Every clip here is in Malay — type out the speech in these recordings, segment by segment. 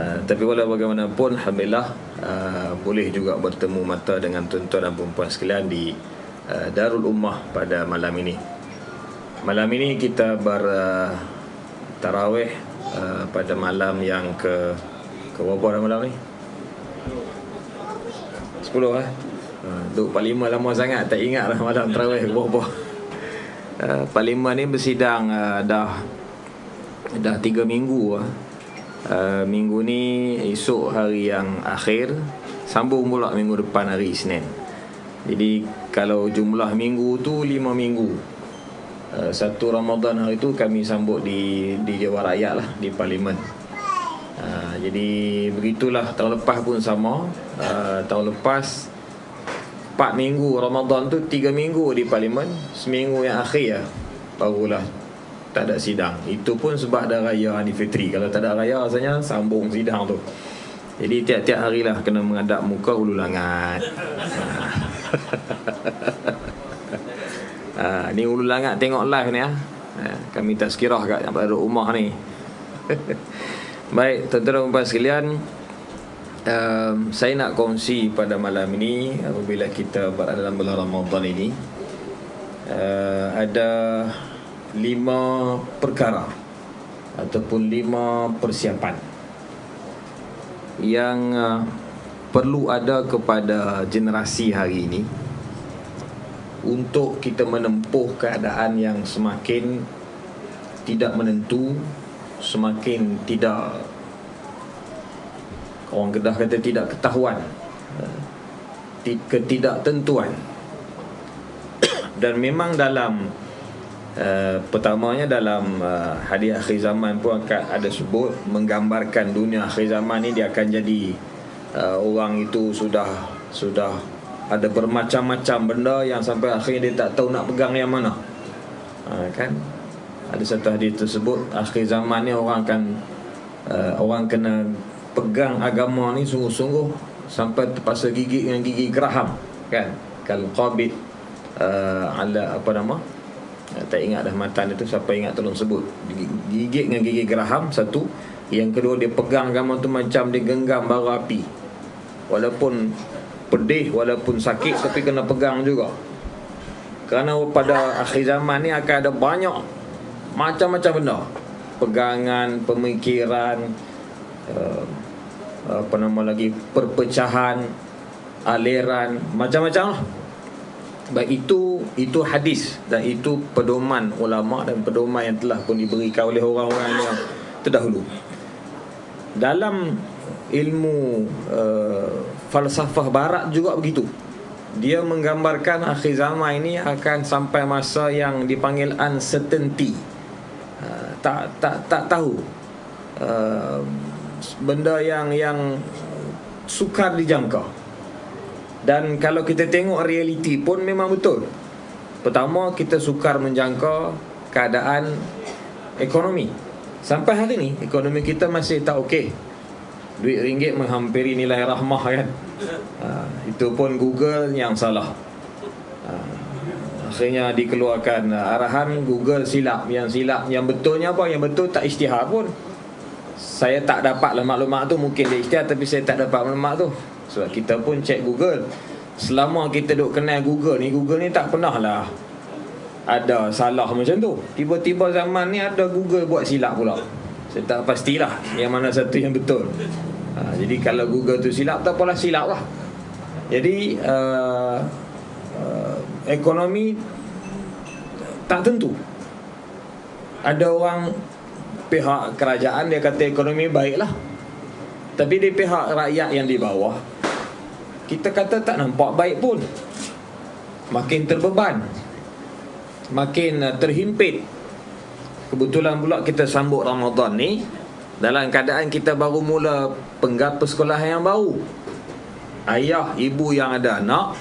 Tapi walau bagaimanapun, Alhamdulillah boleh juga bertemu mata dengan tuan-tuan dan puan-puan sekalian di Darul Ummah pada malam ini. Malam ini kita tarawih pada malam yang ke berapa dah malam ni? 10 Duk Parlimen lama sangat, tak ingat lah malam tarawih berapa. Parlimen ni bersidang dah 3 minggu minggu ni esok hari yang akhir, sambung pula minggu depan hari Isnin. Jadi kalau jumlah minggu tu 5 minggu. 1 Ramadan hari tu kami sambut di Dewan Rakyat lah, di Parlimen. Jadi begitulah. Tahun lepas pun sama. Tahun lepas 4 minggu Ramadan tu 3 minggu di Parlimen, seminggu yang akhir barulah tak ada sidang. Itu pun sebab ada raya Aidilfitri. Kalau tak ada raya rasanya sambung sidang tu. Jadi tiap-tiap harilah kena menghadap muka Ulu Langat. Ni Ulu Langat tengok live ni kami tak sekirah kat yang pada rumah ni. Baik, tuan-tuan dan puan sekalian, saya nak kongsi pada malam ini, apabila kita berada dalam bulan Ramadan ini, ada 5 perkara ataupun 5 persiapan yang perlu ada kepada generasi hari ini untuk kita menempuh keadaan yang semakin tidak menentu, semakin tidak, orang Kedah kata tidak ketahuan, ketidaktentuan. Dan memang dalam pertamanya dalam hadis akhir zaman pun akan ada sebut, menggambarkan dunia akhir zaman ni dia akan jadi orang itu sudah ada bermacam-macam benda yang sampai akhirnya dia tak tahu nak pegang yang mana. Kan ada satu hadis tersebut, akhir zaman ni orang kena pegang agama ni sungguh-sungguh sampai terpaksa gigit dengan gigi geraham, kan? Kalau qabid ala apa nama, tak ingat dah matan itu, siapa ingat tolong sebut. Gigit dengan gigi geraham, satu. Yang kedua, dia pegang agama tu macam dia genggam bara api. Walaupun pedih, walaupun sakit, tapi kena pegang juga. Kerana pada akhir zaman ni akan ada banyak macam-macam benda, pegangan, pemikiran, apa nama lagi, perpecahan, aliran, macam-macam lah. Baik itu hadis, dan itu pedoman ulama dan pedoman yang telah pun diberikan oleh orang-orang yang terdahulu. Dalam ilmu falsafah barat juga begitu. Dia menggambarkan akhir zaman ini akan sampai masa yang dipanggil uncertainty. Tak tahu, benda yang sukar dijangka. Dan kalau kita tengok realiti pun memang betul. Pertama, kita sukar menjangka keadaan ekonomi. Sampai hari ni ekonomi kita masih tak okey. Duit ringgit menghampiri nilai rahmah, kan? Itu pun Google yang salah. Akhirnya dikeluarkan arahan Google silap. Yang betulnya apa? Yang betul tak isytihar pun. Saya tak dapatlah maklumat tu. Mungkin dia isytihar, tapi saya tak dapat maklumat tu. Sebab kita pun cek Google. Selama kita duk kenal Google ni tak pernah lah ada salah macam tu. Tiba-tiba zaman ni ada Google buat silap pula. Saya tak pastilah yang mana satu yang betul. Jadi kalau Google tu silap, tak apalah, silap lah. Jadi ekonomi tak tentu. Ada orang pihak kerajaan dia kata ekonomi baiklah, tapi di pihak rakyat yang di bawah, kita kata tak nampak baik pun. Makin terbeban, makin terhimpit. Kebetulan pula kita sambut Ramadan ni dalam keadaan kita baru mula penggal persekolahan yang baru. Ayah, ibu yang ada anak,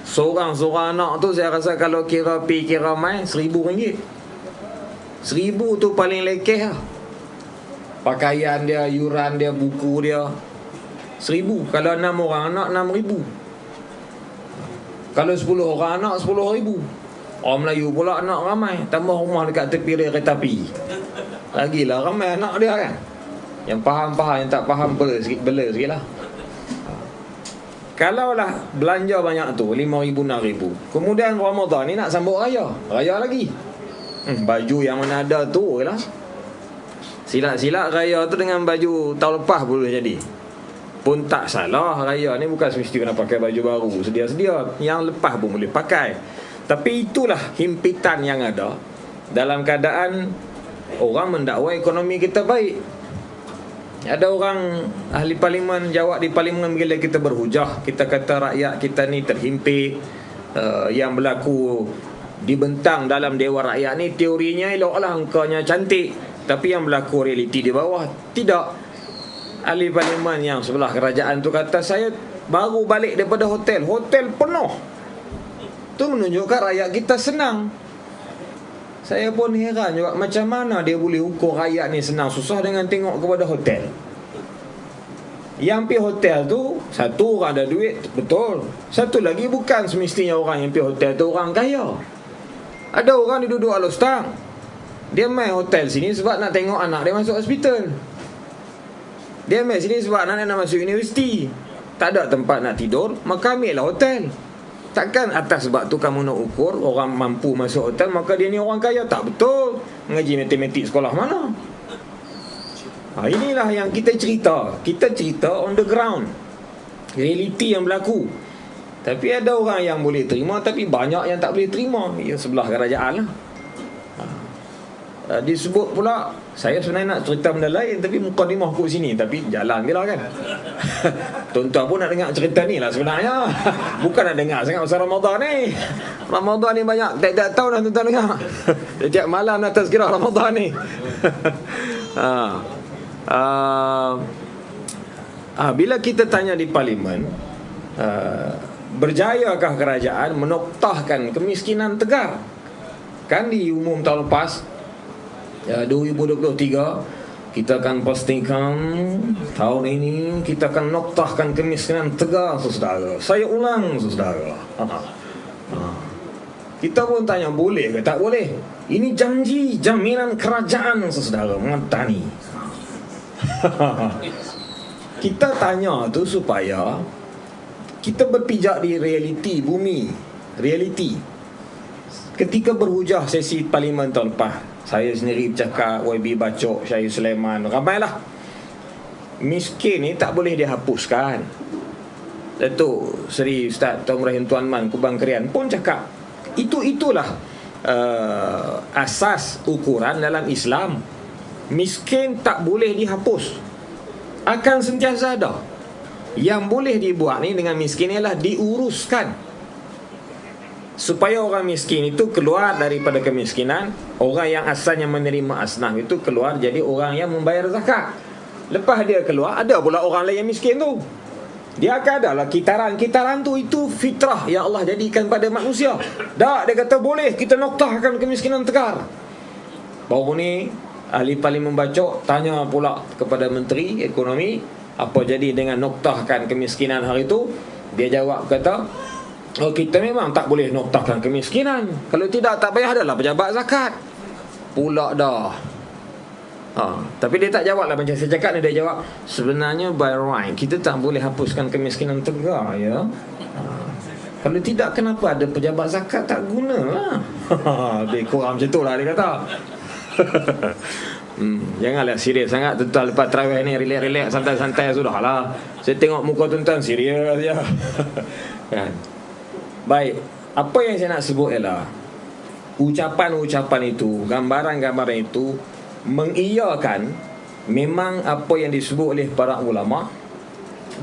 seorang anak tu saya rasa kalau kira main RM1,000. RM1,000 tu paling lekeh lah. Pakaian dia, yuran dia, buku dia, RM1,000. Kalau 6 orang anak, RM6,000. Kalau 10 orang anak, RM10,000. Orang Melayu pula anak ramai, tambah rumah dekat tepi rel kereta api, lagilah ramai anak dia, kan? Yang faham, yang tak faham bela sikit lah. Kalaulah belanja banyak tu 5,000, 6,000, kemudian Ramadan ni nak sambut raya lagi, baju yang mana ada tu lah. Silat-silat raya tu dengan baju tahun lepas boleh jadi. Pun tak salah, raya ni bukan semesti kena pakai baju baru. Sedia-sedia yang lepas pun boleh pakai. Tapi itulah himpitan yang ada dalam keadaan orang mendakwa ekonomi kita baik. Ada orang ahli parlimen jawab di parlimen bila kita berhujah, kita kata rakyat kita ni terhimpit, yang berlaku dibentang dalam Dewan Rakyat ni teorinya eloklah, angkanya cantik, tapi yang berlaku realiti di bawah tidak. Ahli parlimen yang sebelah kerajaan tu kata, saya baru balik daripada hotel penuh. Tu menunjukkan rakyat kita senang. Saya pun heran juga, macam mana dia boleh ukur rakyat ni senang susah dengan tengok kepada hotel. Yang pergi hotel tu, satu orang ada duit, betul. Satu lagi bukan semestinya orang yang pergi hotel tu orang kaya. Ada orang dia duduk Alustang, dia main hotel sini sebab nak tengok anak dia masuk hospital. Dia main sini sebab anak dia nak masuk universiti. Tak ada tempat nak tidur, maka ambil lah hotel. Takkan atas sebab tu kamu nak ukur orang mampu masuk hotel maka dia ni orang kaya. Tak betul. Mengaji matematik sekolah mana? Inilah yang kita cerita. Kita cerita on the ground, realiti yang berlaku. Tapi ada orang yang boleh terima, tapi banyak yang tak boleh terima. Ya, sebelah kerajaan lah. Disebut pula, saya sebenarnya nak cerita benda lain, tapi mukadimah kat sini, tapi jalan je lah kan. Tuan-tuan pun nak dengar cerita ni lah sebenarnya. Bukan nak dengar sangat pasal Ramadan ni. Ramadan ni banyak, tiap-tiap tahun dah tuan-tuan dengar. Tiap malam nak tazkirah Ramadan ni. Bila kita tanya di parlimen, berjayakah kerajaan menoktahkan kemiskinan tegar? Kan di umum tahun lepas, 2023 kita akan pastikan tahun ini kita akan noktahkan kemiskinan tegar, saudara. Saya ulang, saudara. Kita pun tanya, boleh ke tak boleh? Ini janji jaminan kerajaan, saudara, Matani. Kita tanya tu supaya kita berpijak di realiti bumi, realiti. Ketika berhujah sesi parlimen tahun lepas, saya sendiri bercakap, YB Bacok, Syahir Sulaiman, ramailah. Miskin ni tak boleh dihapuskan. Datuk Seri Ustaz Tuan Rahim Tuan Man Kubang Krian pun cakap, itulah asas ukuran dalam Islam. Miskin tak boleh dihapus, akan sentiasa ada. Yang boleh dibuat ni dengan miskin ialah diuruskan supaya orang miskin itu keluar daripada kemiskinan. Orang yang asalnya menerima asnaf itu keluar jadi orang yang membayar zakat. Lepas dia keluar, ada pula orang lain yang miskin tu. Dia akan ada lah kitaran tu. Itu fitrah yang Allah jadikan pada manusia. Tak, dia kata boleh kita noktahkan kemiskinan tegar. Baru ni ahli parlimen Bacok tanya pula kepada Menteri Ekonomi, apa jadi dengan noktahkan kemiskinan hari itu? Dia jawab kata, kita memang tak boleh noktahkan kemiskinan. Kalau tidak, tak payah adalah pejabat zakat pula dah. Tapi dia tak jawab lah macam saya cakap ni. Dia jawab, sebenarnya by right kita tak boleh hapuskan kemiskinan tegar, ya. Kalau tidak, kenapa ada pejabat zakat? Tak guna lah. Lebih kurang macam tu lah dia kata. Janganlah serius sangat tuan-tuan. Lepas tarawih ni relax-relax, santai-santai sudah lah. Saya tengok muka tuan-tuan serius je. Kan? Baik, apa yang saya nak sebut ialah ucapan-ucapan itu, gambaran-gambaran itu mengiyakan memang apa yang disebut oleh para ulama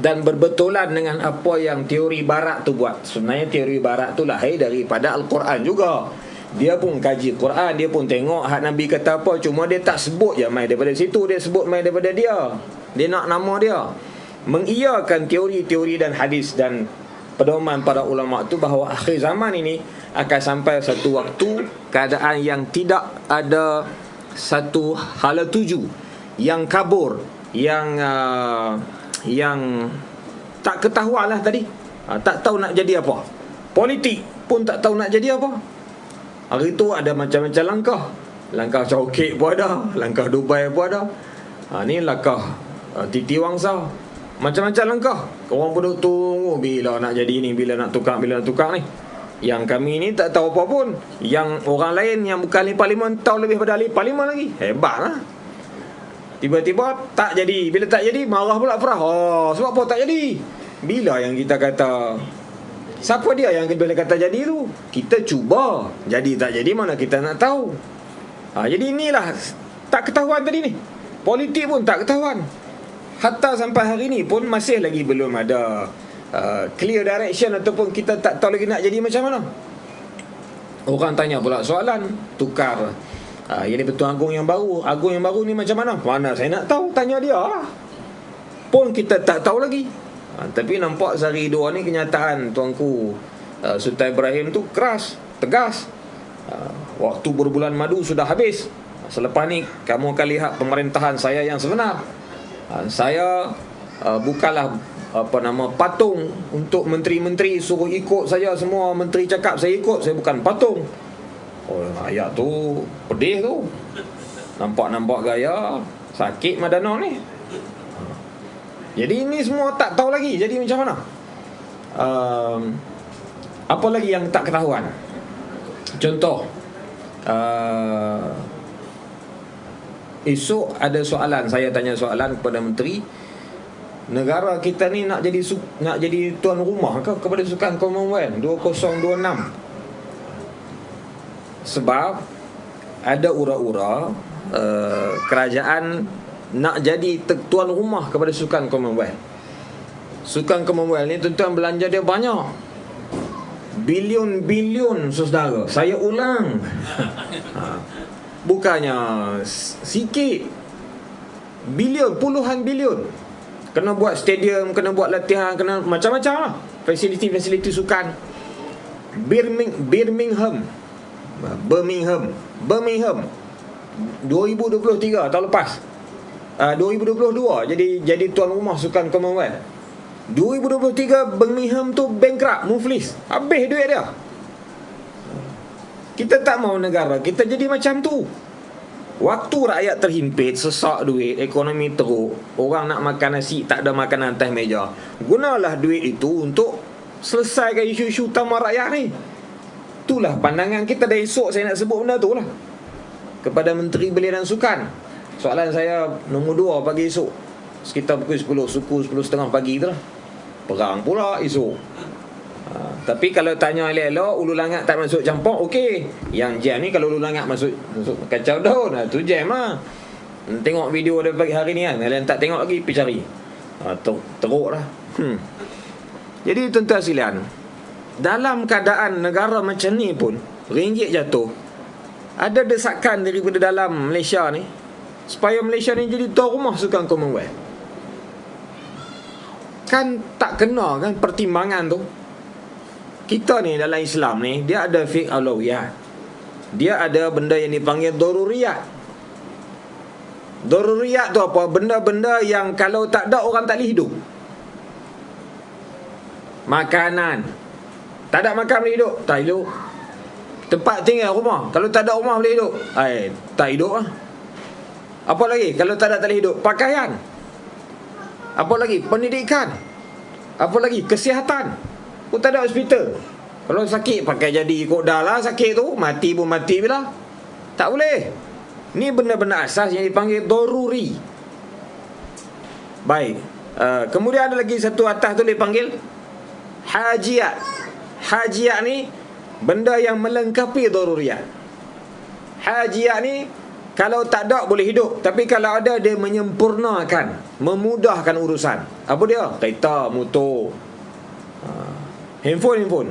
dan berbetulan dengan apa yang teori barat tu buat. Sebenarnya teori barat tu lahir daripada Al-Quran juga. Dia pun kaji Quran, dia pun tengok hak Nabi kata apa, cuma dia tak sebut je main daripada situ, dia sebut main daripada dia. Dia nak nama dia. Mengiyakan teori-teori dan hadis dan pedoman para ulama tu bahawa akhir zaman ini akan sampai satu waktu keadaan yang tidak ada satu hala tuju, yang kabur, yang tak ketahuan lah tadi. Tak tahu nak jadi apa. Politik pun tak tahu nak jadi apa. Hari tu ada macam-macam langkah. Langkah Chowkit pun ada, langkah Dubai pun ada. Ni langkah titi wangsa, macam-macam langkah. Orang pun tunggu bila nak jadi ni, bila nak tukar ni. Yang kami ni tak tahu apa pun. Yang orang lain yang bukan ahli parlimen tahu lebih pada ahli parlimen lagi. Hebat lah. Tiba-tiba tak jadi. Bila tak jadi, marah pula Farah. Sebab apa tak jadi? Bila yang kita kata, siapa dia yang bila kata jadi tu? Kita cuba. Jadi tak jadi mana kita nak tahu. Jadi inilah tak ketahuan tadi ni. Politik pun tak ketahuan. Hatta sampai hari ni pun masih lagi belum ada clear direction, ataupun kita tak tahu lagi nak jadi macam mana. Orang tanya pula soalan, tukar Yang Pertuan Agong yang baru. Agong yang baru ni macam mana? Mana saya nak tahu, tanya dia lah. Pun kita tak tahu lagi. Tapi nampak sehari dua ni kenyataan Tuanku Sultan Ibrahim tu keras, tegas. Waktu berbulan madu sudah habis. Selepas ni kamu akan lihat pemerintahan saya yang sebenar. Saya bukanlah patung untuk menteri-menteri suruh ikut saja. Semua menteri cakap saya ikut. Saya bukan patung. Ayat tu pedih tu. Nampak gaya. Sakit Madano ni. Jadi ini semua tak tahu lagi. Jadi macam mana? Apa lagi yang tak ketahuan? Contoh, esok ada soalan. Saya tanya soalan kepada menteri. Negara kita ni nak jadi tuan rumah ke kepada Sukan Commonwealth 2026? Sebab ada ura-ura kerajaan nak jadi tuan rumah kepada Sukan Commonwealth. Sukan Commonwealth ni tuan-tuan belanja dia banyak, bilion-bilion saudara. Saya ulang, bukannya sikit, bilion, puluhan bilion. Kena buat stadium, kena buat latihan, kena macam-macam lah. Fasiliti sukan. Birmingham 2023 tahun lepas, 2022 jadi tuan rumah Sukan Commonwealth. 2023 Birmingham tu bankrupt, muflis, habis duit dia. Kita tak mau negara kita jadi macam tu. Waktu rakyat terhimpit, sesak duit, ekonomi teruk, orang nak makan nasi, tak ada makanan atas meja, gunalah duit itu untuk selesaikan isu-isu utama rakyat ni. Itulah pandangan kita. Dari esok saya nak sebut benda tu lah kepada Menteri Belia dan Sukan. Soalan saya nombor 2 pagi esok, sekitar pukul 10, suku 10.30 pagi tu lah. Perang pula esok. Tapi kalau tanya elok-elok, Ulu Langat tak masuk campur, okey. Yang jam ni kalau Ulu Langat masuk kacau daun, tu jam lah. Tengok video dia pagi hari ni kan. Kalau yang tak tengok lagi, pergi cari. Teruk lah. Jadi tuan-tuan sekalian, dalam keadaan negara macam ni pun ringgit jatuh, ada desakan daripada dalam Malaysia ni supaya Malaysia ni jadi tuan rumah Sukan Commonwealth. Kan tak kena kan pertimbangan tu. Kita ni dalam Islam ni, dia ada fiqh aulawiyat. Dia ada benda yang dipanggil daruriyat. Daruriyat tu apa? Benda-benda yang kalau tak ada orang tak boleh hidup. Makanan, tak ada makan boleh hidup, tak hidup. Tempat tinggal, rumah, kalau tak ada rumah boleh hidup, tak hidup lah. Apa lagi? Kalau tak ada tak boleh hidup. Pakaian. Apa lagi? Pendidikan. Apa lagi? Kesihatan. Pun tak ada hospital. Kalau sakit pakai jadi ikut dah lah sakit tu. Mati pun mati bila. Tak boleh. Ni benda-benda asas yang dipanggil daruri. Baik. Kemudian ada lagi satu atas tu dipanggil hajiat. Hajiat ni benda yang melengkapi daruriyat. Hajiat ni kalau tak ada boleh hidup, tapi kalau ada dia menyempurnakan, memudahkan urusan. Apa dia? Kereta, motor, handphone.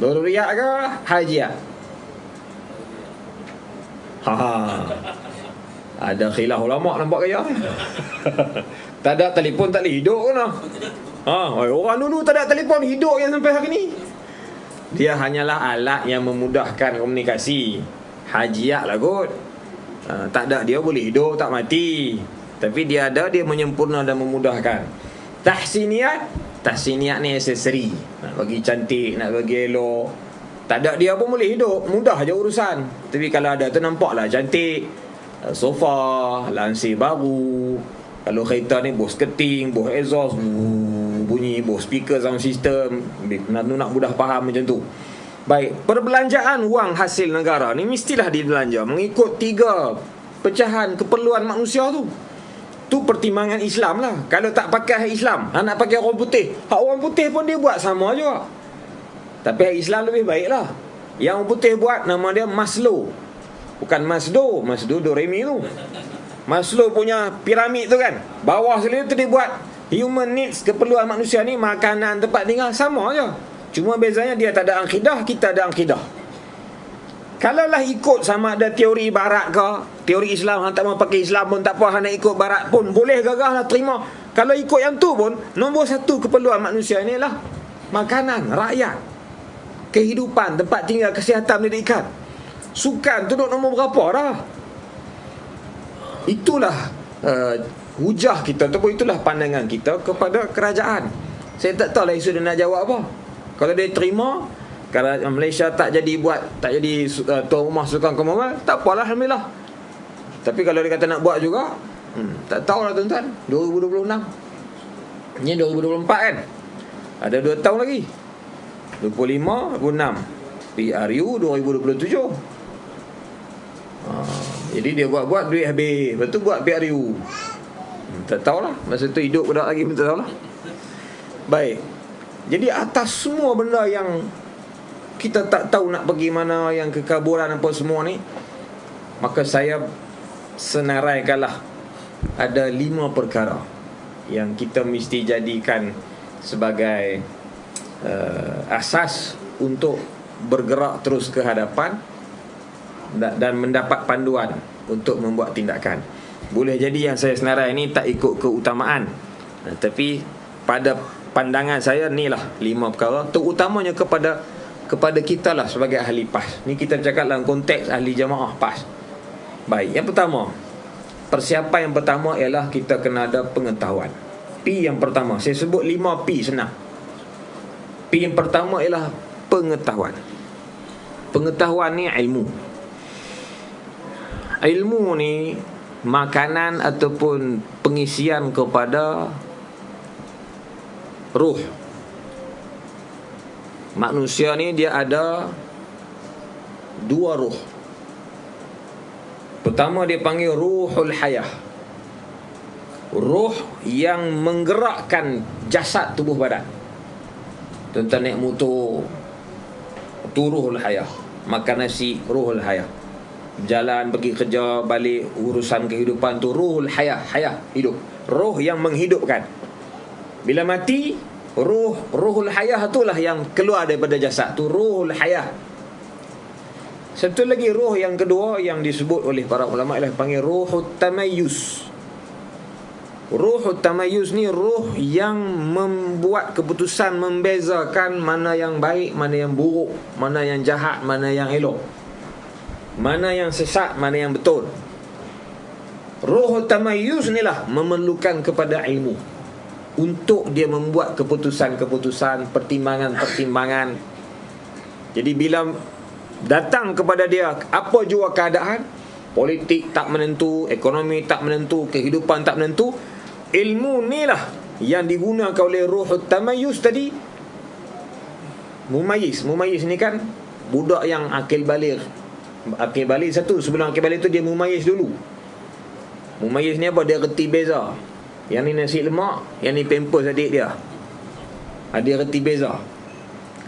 Daruriyat ke hajiat? Ada khilaf ulama nampak gaya. Tak ada telefon tak boleh hidup ke noh? Orang dulu tak ada telefon, hidup yang sampai hari ni. Dia hanyalah alat yang memudahkan komunikasi. Hajiat lah kot. Tak ada dia boleh hidup, tak mati. Tapi dia ada, dia menyempurna dan memudahkan. Tahsiniat ni aksesori. Nak bagi cantik, nak bagi elok. Tak ada dia pun boleh hidup, mudah je urusan. Tapi kalau ada tu nampaklah cantik. Sofa, lansir baru, Kalau kereta ni bos keting, bos exhaust, bunyi bos speaker, sound system, nak mudah faham macam tu. Baik, perbelanjaan wang hasil negara ni mestilah dibelanja mengikut 3 pecahan keperluan manusia tu. Tu pertimbangan Islam lah. Kalau tak pakai Islam, nak pakai orang putih, hak orang putih pun dia buat sama juga. Tapi Islam lebih baik lah. Yang orang putih buat nama dia Maslow, bukan Masdo. Masdo Doremi tu, Maslow punya piramid tu kan. Bawah sekali tu dia buat human needs, keperluan manusia ni, makanan, tempat tinggal, sama je. Cuma bezanya dia tak ada akidah, kita ada akidah. Kalaulah ikut sama ada teori barat ke, teori Islam, hang tak mau pakai Islam pun tak apa, hang nak ikut barat pun boleh, gagahlah, terima. Kalau ikut yang tu pun, nombor 1 keperluan manusia ni lah makanan, rakyat, kehidupan, tempat tinggal, kesihatan, pendidikan. Sukan tu duduk nombor berapa dah? Itulah hujah kita, ataupun itulah pandangan kita kepada kerajaan. Saya tak tahu lah isu dia nak jawab apa. Kalau dia terima, kalau Malaysia tak jadi tuan rumah sukan Commonwealth, tak apalah, alhamdulillah. Tapi kalau dia kata nak buat juga, tak tahulah tuan-tuan. 2026 ni 2024 kan, ada 2 tahun lagi, 25, 26 PRU 2027. Jadi dia buat duit habis, lepas tu buat PRU. Tak tahulah, masa tu hidup budak lagi pun tak tahulah. Baik, jadi atas semua benda yang kita tak tahu nak pergi mana, yang kekaburan apa semua ni, maka saya senaraikanlah ada 5 perkara yang kita mesti jadikan sebagai asas untuk bergerak terus ke hadapan dan mendapat panduan untuk membuat tindakan. Boleh jadi yang saya senarai ni tak ikut keutamaan, tapi pada pandangan saya ni lah 5 perkara, terutamanya kepada kita lah sebagai ahli PAS. Ni kita bercakap dalam konteks ahli jamaah PAS. Baik, yang pertama, persiapan yang pertama ialah kita kena ada pengetahuan. P yang pertama, saya sebut 5 P senang. P yang pertama ialah pengetahuan. Pengetahuan ni ilmu. Ilmu ni makanan ataupun pengisian kepada ruh. Manusia ni dia ada 2 ruh. Pertama dia panggil ruhul hayah, ruh yang menggerakkan jasad tubuh badan. Tuan-tuan naik motor, tu ruhul hayah. Makan nasi, ruhul hayah. Jalan, pergi kerja, balik, urusan kehidupan tu ruhul hayah. Hayah, hidup. Ruh yang menghidupkan. Bila mati, ruhul hayah itulah yang keluar daripada jasad, tu ruhul hayah. Satu lagi ruh yang kedua yang disebut oleh para ulama ialah panggil ruhut tamayyuz. Ruhut tamayyuz ni ruh yang membuat keputusan, membezakan mana yang baik, mana yang buruk, mana yang jahat, mana yang elok, mana yang sesat, mana yang betul. Ruhut tamayyuz ni lah memerlukan kepada ilmu untuk dia membuat keputusan-keputusan, pertimbangan-pertimbangan. Jadi bila datang kepada dia apa jua keadaan, politik tak menentu, ekonomi tak menentu, kehidupan tak menentu, ilmu ni lah yang digunakan oleh ruhut tamayyuz tadi. Mumayyiz ni kan budak yang akil baligh. Akil baligh satu, sebelum akil baligh tu dia mumayyiz dulu. Mumayyiz ni apa? Dia reti beza. Yang ni nasi lemak, yang ni pampers adik dia. Dia reti beza.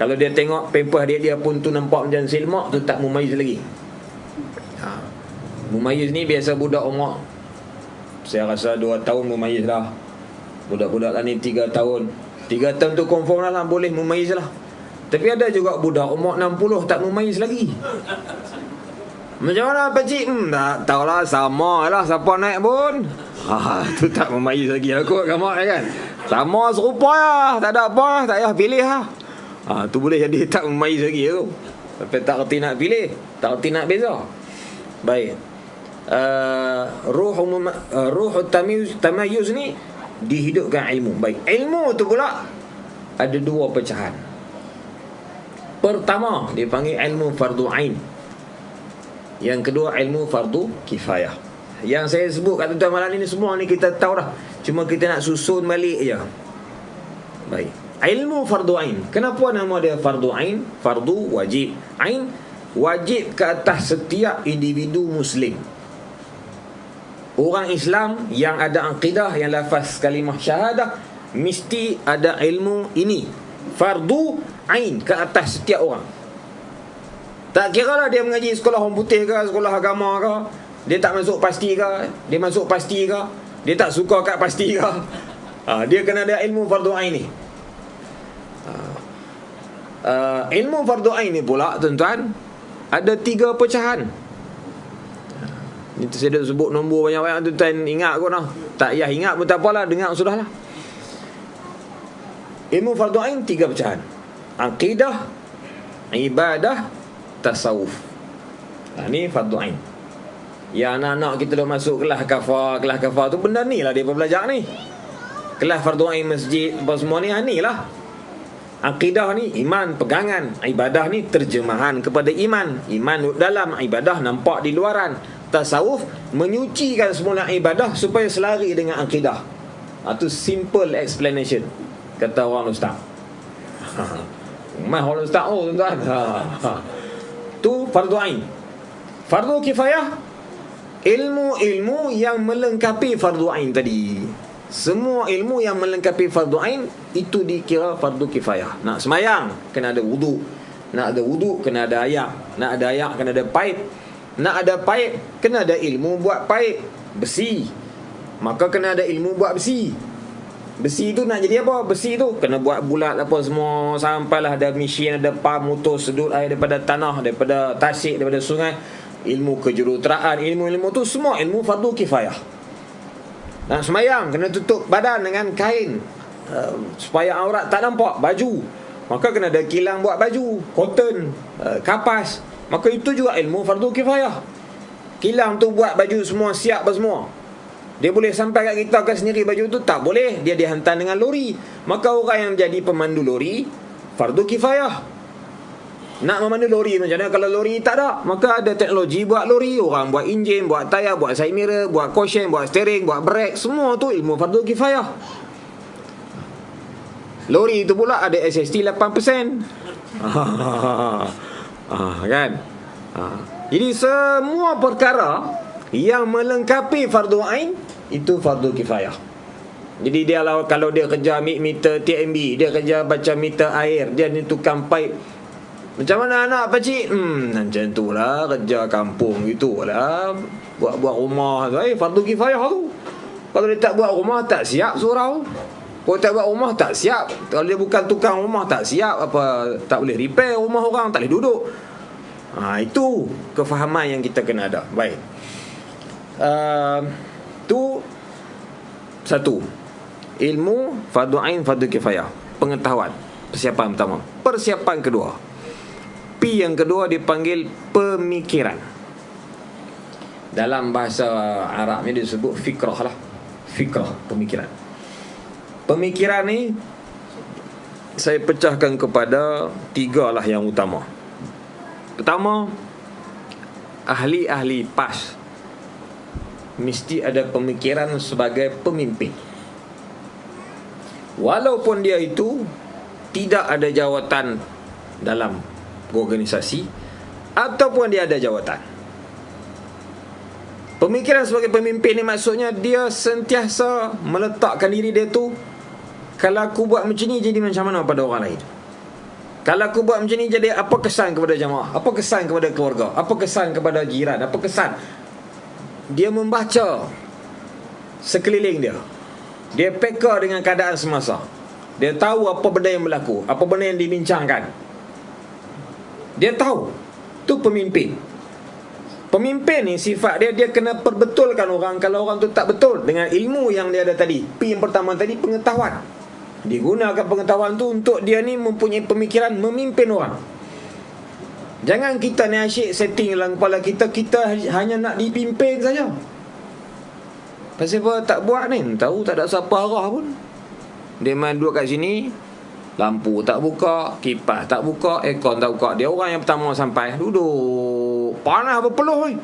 Kalau dia tengok pampers adik dia pun tu nampak macam nasi lemak, tu tak mumayyiz lagi. Mumayyiz ni biasa budak umur, saya rasa 2 tahun mumayyiz lah. Budak-budak lah ni 3 tahun. 3 tahun tu confirm lah boleh mumayyiz lah. Tapi ada juga budak umur 60 tak mumayyiz lagi. Macam mana pakcik? Tak tahulah, sama lah, siapa naik pun tu tak memayyiz lagi aku kamu kan. Sama serupa lah, tak ada apa lah, tak payah pilih lah. Tu boleh jadi tak memayyiz lagi tu. Tapi tak reti nak pilih, tak reti nak beza. Baik. Ruh tamayyuz ni dihidupkan ilmu. Baik, ilmu tu pula ada 2 pecahan. Pertama dia panggil ilmu fardu ain. Yang kedua ilmu fardu kifayah. Yang saya sebut kat tuan malam ni semua ni kita tahu dah. Cuma kita nak susun balik je. Baik. Ilmu fardu ain. Kenapa nama dia fardu ain? Fardu wajib. Ain wajib ke atas setiap individu Muslim. Orang Islam yang ada akidah, yang lafaz kalimah syahadah, mesti ada ilmu ini. Fardu ain ke atas setiap orang. Tak kira lah dia mengaji sekolah orang putih ke, sekolah agama ke, dia tak masuk pasti ke, dia masuk pasti ke, dia tak suka kat pasti ke, dia kena ada ilmu fardu ain ni. Ilmu fardu ain ni pula, tuan-tuan, ada 3 pecahan. Itu saya dah sebut nombor banyak-banyak, tuan-tuan ingat kot lah. Tak payah ingat pun tak apalah, dengar sudah lah. Ilmu fardu ain 3 pecahan: akidah, ibadah, tasawuf. Ni fardu ain. Ya, anak-anak kita dah masuk kelas kafar tu, benda ni lah dia belajar ni. Kelas fardu ain masjid apa semua ni, ni lah. Akidah ni iman, pegangan. Ibadah ni terjemahan kepada iman. Iman duduk dalam, ibadah nampak di luaran. Tasawuf menyucikan semula ibadah supaya selari dengan akidah. Itu simple explanation, kata orang ustaz. Mah orang ustaz tuan-tuan. Tu fardu ain. Fardu kifayah, ilmu-ilmu yang melengkapi fardu ain tadi. Semua ilmu yang melengkapi fardu ain itu dikira fardu kifayah. Nak semayang kena ada wudu. Nak ada wudu kena ada ayak. Nak ada ayak kena ada paip. Nak ada paip kena ada ilmu buat paip. Besi, maka kena ada ilmu buat besi. Besi tu nak jadi apa? Besi tu kena buat bulat apa semua, sampailah ada mesin, ada pam, motor sedut air daripada tanah, daripada tasik, daripada sungai. Ilmu kejuruteraan, ilmu-ilmu tu semua ilmu fardu kifayah. Nak semayang kena tutup badan dengan kain, supaya aurat tak nampak, baju, maka kena ada kilang buat baju, cotton, kapas. Maka itu juga ilmu fardu kifayah. Kilang tu buat baju semua siap apa semua. Dia boleh sampai kat kita kan sendiri baju tu? Tak boleh. Dia dihantar dengan lori. Maka orang yang jadi pemandu lori, fardu kifayah. Nak memandu lori macam mana kalau lori tak ada? Maka ada teknologi buat lori. Orang buat enjin, buat tayar, buat side mirror, buat caution, buat steering, buat brake. Semua tu ilmu fardu kifayah. Lori tu pula ada SST 8%. Kan? Jadi semua perkara yang melengkapi fardu ain itu fardu kifayah. Jadi dia lah, kalau dia kerja meter TMB, dia kerja baca meter air, dia ni tukang pipe. Macam mana anak pakcik? Macam tu lah, kerja kampung gitu lah, buat rumah tu. Fardu kifayah tu. Kalau dia tak buat rumah, tak siap surau. Kalau tak buat rumah, tak siap. Kalau dia bukan tukang rumah, tak siap. Apa, tak boleh repair rumah orang, tak boleh duduk. Itu kefahaman yang kita kena ada. Baik. Tu satu, ilmu fardu ain, fardu kifayah, pengetahuan, persiapan pertama. Persiapan kedua, P yang kedua dipanggil pemikiran. Dalam bahasa Arabnya disebut fikrah lah. Fikrah, pemikiran. Pemikiran ni saya pecahkan kepada 3 lah yang utama. Pertama, ahli-ahli PAS mesti ada pemikiran sebagai pemimpin. Walaupun dia itu tidak ada jawatan dalam organisasi ataupun dia ada jawatan. Pemikiran sebagai pemimpin ni maksudnya dia sentiasa meletakkan diri dia tu, kalau aku buat macam ni jadi macam mana pada orang lain. Kalau aku buat macam ni jadi apa kesan kepada jamaah, apa kesan kepada keluarga, apa kesan kepada jiran, apa kesan. Dia membaca sekeliling dia. Dia peka dengan keadaan semasa. Dia tahu apa benda yang berlaku, apa benda yang dibincangkan. Dia tahu. Tu pemimpin. Pemimpin ni sifat dia, dia kena perbetulkan orang kalau orang tu tak betul dengan ilmu yang dia ada tadi. P yang pertama tadi, pengetahuan. Dia gunakan pengetahuan tu untuk dia ni mempunyai pemikiran memimpin orang. Jangan kita ni asyik setting dalam kepala kita, kita hanya nak dipimpin saja. Pasal apa tak buat ni? Tahu tak ada siapa arah pun. Dia main duduk kat sini, lampu tak buka, kipas tak buka, aircon tak buka. Dia orang yang pertama sampai, duduk panas berpeluh ni.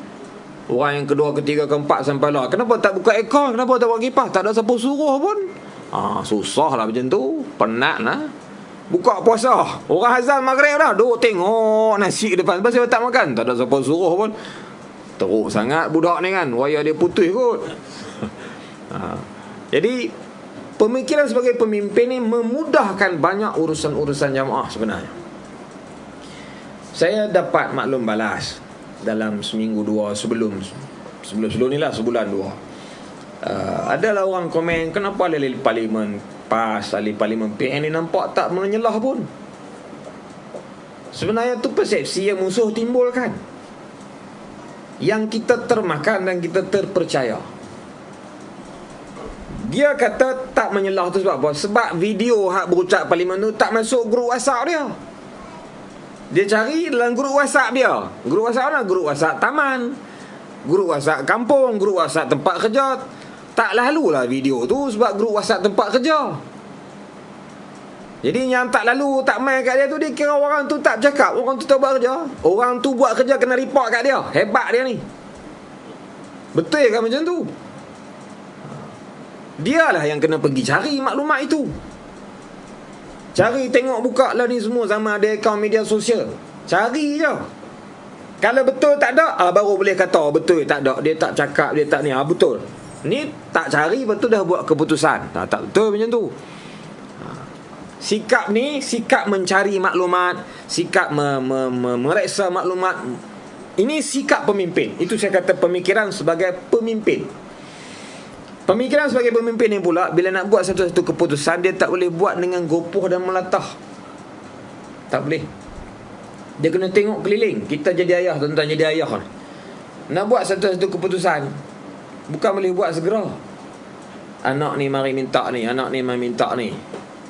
Orang yang kedua, ketiga, keempat sampai lah, kenapa tak buka aircon, kenapa tak buka kipas? Tak ada siapa suruh pun. Susah lah macam tu. Penat lah. Buka puasa, orang azan maghrib dah, duk tengok nasi depan, pasal tak makan. Tak ada siapa suruh pun. Teruk sangat budak ni kan, wayar dia putih kot. Jadi pemikiran sebagai pemimpin ni memudahkan banyak urusan-urusan jamaah sebenarnya. Saya dapat maklum balas dalam seminggu dua sebelum ni lah, sebulan dua. Adalah orang komen, kenapa ahli parlimen PAS, ahli parlimen PN ni nampak tak menyelah pun. Sebenarnya tu persepsi yang musuh timbulkan, yang kita termakan dan kita terpercaya. Dia kata tak menyelah tu sebab apa? Sebab video hak berucap parlimen tu tak masuk grup WhatsApp dia. Dia cari dalam grup WhatsApp dia. Grup WhatsApp mana? Grup WhatsApp taman, grup WhatsApp kampung, grup WhatsApp tempat kerja. Tak lalulah video tu sebab grup WhatsApp tempat kerja. Jadi yang tak lalu, tak main kat dia tu, dia kira orang tu tak cakap, orang tu tak buat kerja. Orang tu buat kerja kena report kat dia. Hebat dia ni. Betul kan macam tu? Dialah yang kena pergi cari maklumat itu. Cari tengok, buka lah ni semua, zaman ada akaun media sosial. Cari je. Kalau betul tak ada, baru boleh kata betul tak ada. Dia tak cakap, dia tak ni. Betul. Ni tak cari, betul dah buat keputusan. Tak betul macam tu. Sikap ni, sikap mencari maklumat, sikap mereksa maklumat. Ini sikap pemimpin. Itu saya kata pemikiran sebagai pemimpin. Pemikiran sebagai pemimpin ni pula, bila nak buat satu-satu keputusan, dia tak boleh buat dengan gopoh dan melatah. Tak boleh. Dia kena tengok keliling. Kita jadi ayah, tuan-tuan jadi ayah. Nak buat satu-satu keputusan, bukan boleh buat segera. Anak ni mari minta ni, anak ni mari minta ni,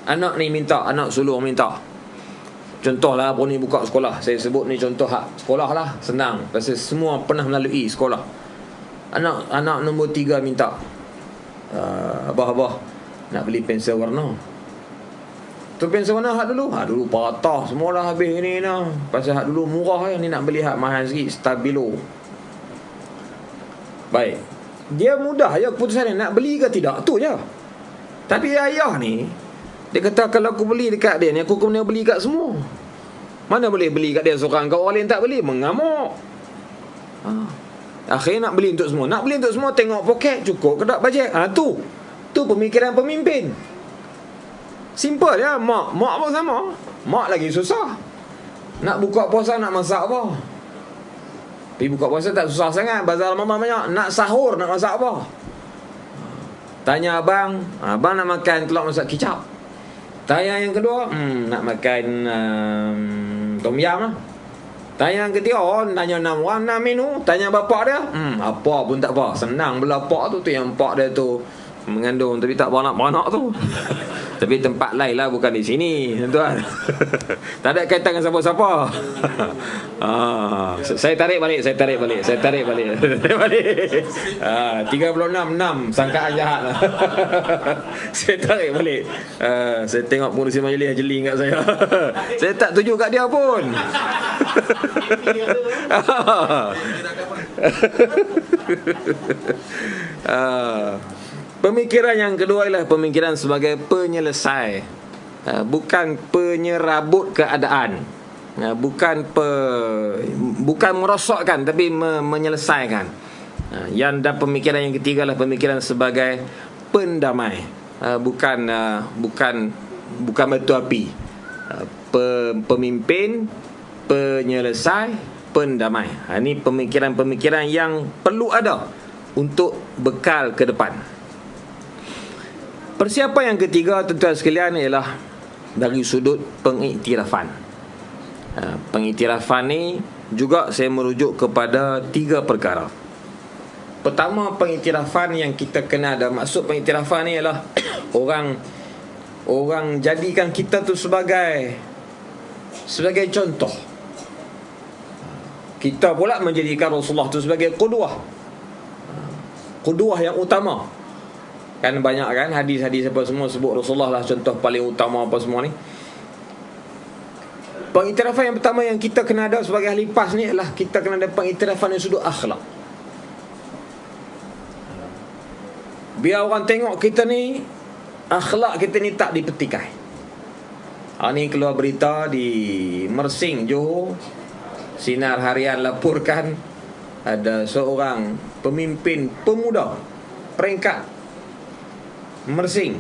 anak ni minta, anak sulung minta. Contohlah, ni buka sekolah. Saya sebut ni contoh hak sekolah lah. Senang, pasal semua pernah melalui sekolah. Anak nombor 3 minta, abah nak beli pensel warna. Tu pensel warna hak dulu, dulu patah semualah habis ni nah. Pasal hak dulu murah ni nak beli hak mahal sikit, Stabilo. Baik, dia mudah je keputusan nak beli ke tidak, tu je. Tapi ayah ni, dia kata kalau aku beli dekat dia ni, aku kena beli kat semua. Mana boleh beli kat dia seorang, kat orang lain tak beli, mengamuk. Akhirnya nak beli untuk semua. Nak beli untuk semua, tengok poket cukup ke tak bajet. Tu pemikiran pemimpin. Simple ya. Mak pun sama. Mak lagi susah. Nak buka puasa, nak masak apa? Pergi buka puasa tak susah sangat, bazar Ramadan banyak. Nak sahur, nak masak apa? Tanya abang, abang nak makan telur masak kicap. Tanya yang kedua, nak makan tom yam lah. Tanya yang ketiga, tanya 6 orang 6 menu. Tanya bapak dia, apa pun tak apa. Senang bela pak tu yang pak dia tu mengandung tapi tak beranak-beranak tu. Tapi tempat lain lah, bukan di sini, tuan. Tak ada kaitan dengan siapa-siapa. Saya tarik balik. 36 6 sangkaan jahat lah. Saya tarik balik. Saya tengok pengurusi majlis jeli kat saya. Saya tak tuju kat dia pun. Pemikiran yang kedua ialah pemikiran sebagai penyelesai, bukan penyerabut keadaan, bukan merosakkan, tapi menyelesaikan. Yang pemikiran yang ketiga adalah pemikiran sebagai pendamai, bukan batu api. Pemimpin, penyelesai, pendamai. Ini pemikiran-pemikiran yang perlu ada untuk bekal ke depan. Persiapan yang ketiga, tuan-tuan sekalian, ialah dari sudut pengiktirafan. Pengiktirafan ni juga saya merujuk kepada 3 perkara. Pertama, pengiktirafan yang kita kena ada. Maksud pengiktirafan ni ialah orang jadikan kita tu sebagai contoh. Kita pula menjadikan Rasulullah tu sebagai qudwah yang utama. Kan banyak kan hadis-hadis apa semua sebut Rasulullah lah contoh paling utama apa semua ni. Pengiktirafan yang pertama yang kita kena ada sebagai ahli PAS ni adalah kita kena ada pengiktirafan yang sudut akhlak. Biar orang tengok kita ni, akhlak kita ni tak dipetikai. Ni keluar berita di Mersing, Johor, Sinar Harian laporkan ada seorang pemimpin pemuda peringkat Mersing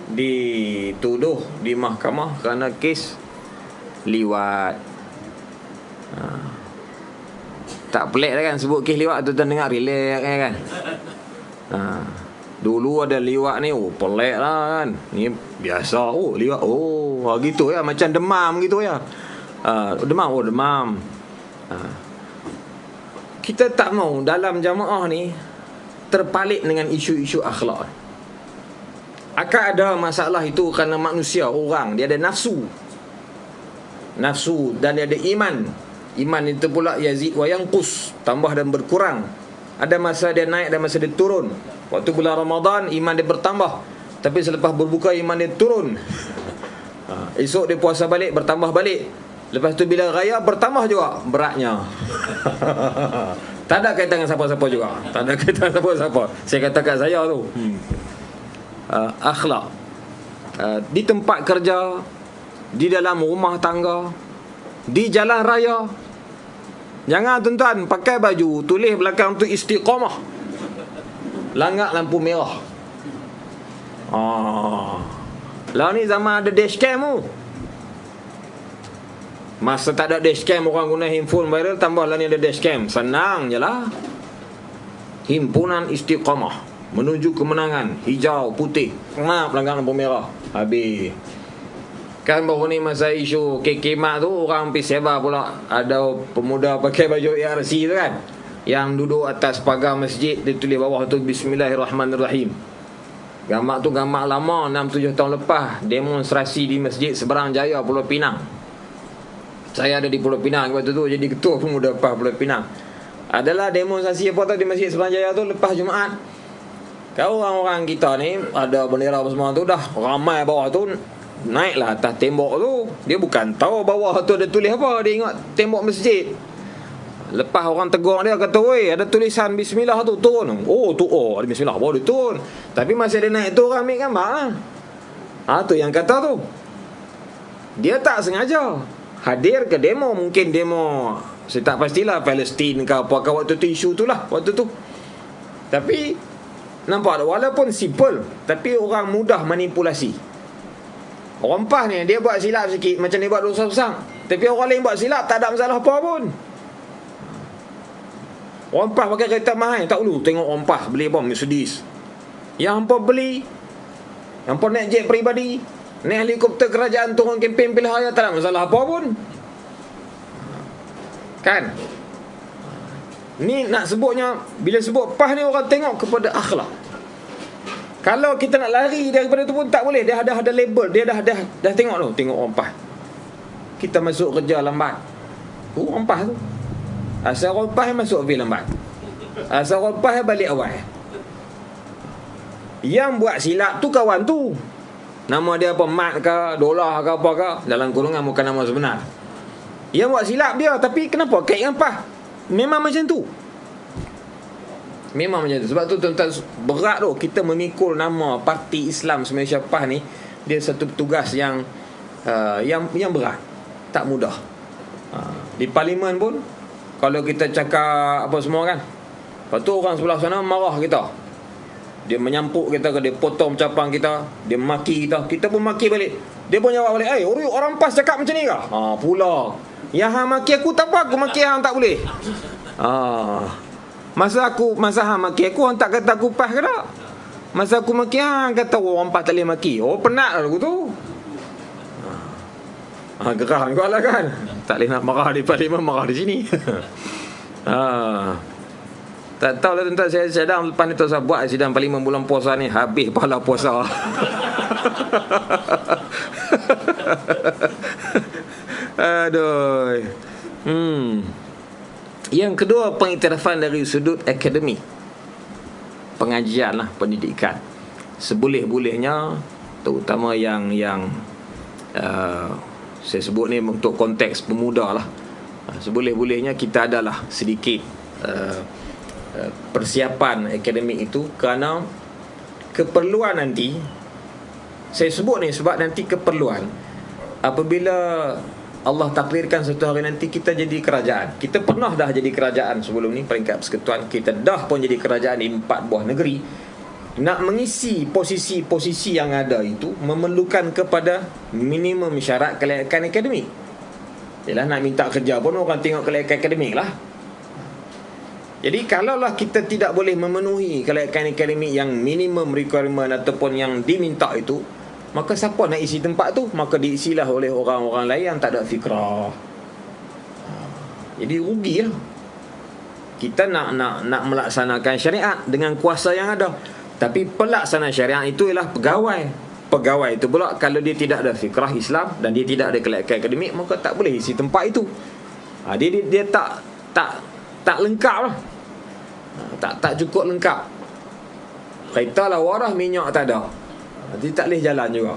dituduh di mahkamah kerana kes liwat. Tak pelik dah kan sebut kes liwat tu, tuan dengar relax kan. Dulu ada liwat ni, pelik lah kan. Ni biasa, liwat, gitu ya, macam demam gitu ya. Demam. Kita tak mau dalam jamaah ni terpalit dengan isu-isu akhlak. Akan ada masalah itu kerana manusia, orang, dia ada nafsu dan dia ada iman. Iman itu pula yazid wa yanqus, tambah dan berkurang. Ada masa dia naik, ada masa dia turun. Waktu bulan Ramadan iman dia bertambah, tapi selepas berbuka iman dia turun. Esok dia puasa balik, bertambah balik. Lepas tu bila raya bertambah juga beratnya. Tak ada kaitan dengan siapa-siapa juga. Tak ada kaitan dengan siapa-siapa. Saya kata kat saya tu, akhlak di tempat kerja, di dalam rumah tangga, di jalan raya. Jangan tuan-tuan pakai baju tulis belakang tu istiqamah, langgar lampu merah. Lah ni zaman ada dashcam tu. Masa tak ada dashcam, orang guna handphone viral, tambahlah ni ada dashcam. Senang je lah. Himpunan Istiqamah menuju kemenangan, hijau, putih, langgar lampu merah, habis. Kan baru ni masa isu kekemak tu, orang pergi sebar pula ada pemuda pakai baju ARC tu kan, yang duduk atas pagar masjid, dia tulis bawah tu Bismillahirrahmanirrahim. Gambar tu gambar lama, 6-7 tahun lepas, demonstrasi di masjid Seberang Jaya, Pulau Pinang. Saya ada di Pulau Pinang waktu tu, jadi ketua pemuda PAS Pulau Pinang. Adalah demonstrasi apa tu di masjid Seberang Jaya tu lepas Jumaat. Kau orang-orang kita ni ada bendera apa semua tu, dah ramai bawah tu, naiklah atas tembok tu. Dia bukan tahu bawah tu ada tulis apa, dia ingat tembok masjid. Lepas orang tegur dia, kata, "Woi, ada tulisan bismillah tu, turun." Ada bismillah, baru dia turun. Tapi masih ada naik tu, orang ambil gambar lah. Tu yang kata tu, dia tak sengaja hadir ke demo. Mungkin demo, saya tak pastilah, Palestin ke apa waktu tu, isu tu lah waktu tu. Tapi nampak tak, walaupun simple, tapi orang mudah manipulasi. Orang PAS ni, dia buat silap sikit, macam dia buat dosa besar, tapi orang lain buat silap, tak ada masalah apa pun. Orang PAS pakai kereta mahal, tak perlu tengok orang PAS beli apa, Mercedes. Yang hampa beli, hampa naik jet peribadi, naik helikopter kerajaan turun kempen pilihan raya, tak ada masalah apa pun. Kan? Ni nak sebutnya, bila sebut PAS ni, orang tengok kepada akhlak. Kalau kita nak lari daripada tu pun tak boleh. Dia ada label, dia dah tengok tu, tengok orang PAS. Kita masuk kerja lambat, orang PAS tu. Asal orang PAS masuk V lambat, asal orang PAS balik awal. Yang buat silap tu kawan tu, nama dia apa, Mat ke, Dolah ke apa ke, dalam kurungan bukan nama sebenar. Yang buat silap dia, tapi kenapa kait dengan PAS? Memang macam tu. Memang macam tu. Sebab tu tuan-tuan, berat tu kita memikul nama Parti Islam Malaysia PAS ni. Dia satu tugas yang berat, tak mudah. Di parlimen pun, kalau kita cakap apa semua kan, lepas tu orang sebelah sana marah kita, dia menyampuk kita, dia potong ucapan kita, dia maki kita, kita pun maki balik. Dia pun jawab balik, orang PAS cakap macam ni ke? Pula yang hang maki aku tak apa, aku maki hang tak boleh. Masa hang maki aku, hang tak kata aku PAS ke tak? Masa aku maki hang, kata orang PAS tak boleh maki. Penat lah aku tu. Gerah juga lah kan. Tak boleh nak marah di parlimen, marah di sini. Tak tahu lah tuan-tuan, saya sedang lepas ni tu saya buat sidang parlimen bulan puasa ni, habis pahala puasa. Aduh. Yang kedua, pengiktirafan dari sudut akademik, pengajian lah, pendidikan. Seboleh-bolehnya, terutama yang saya sebut ni untuk konteks pemuda lah, seboleh-bolehnya kita adalah sedikit persiapan akademik itu, kerana keperluan nanti, saya sebut ni sebab nanti keperluan apabila Allah takdirkan satu hari nanti kita jadi kerajaan. Kita pernah dah jadi kerajaan sebelum ni, peringkat persekutuan. Kita dah pun jadi kerajaan di 4 buah negeri. Nak mengisi posisi-posisi yang ada itu memerlukan kepada minimum syarat kelayakan akademik. Yalah, nak minta kerja pun orang tengok kelayakan akademik lah. Jadi kalaulah kita tidak boleh memenuhi kelayakan akademik yang minimum requirement ataupun yang diminta itu, maka siapa nak isi tempat tu? Maka diisilah oleh orang-orang lain yang tak ada fikrah. Jadi rugilah. Kita nak melaksanakan syariat dengan kuasa yang ada, tapi pelaksana syariat itu ialah pegawai. Pegawai itu pula kalau dia tidak ada fikrah Islam dan dia tidak ada kelayakan akademik, maka tak boleh isi tempat itu. Dia tak lengkap lah. Tak cukup lengkap. Kereta lah waras, minyak tak ada, nanti tak boleh jalan juga.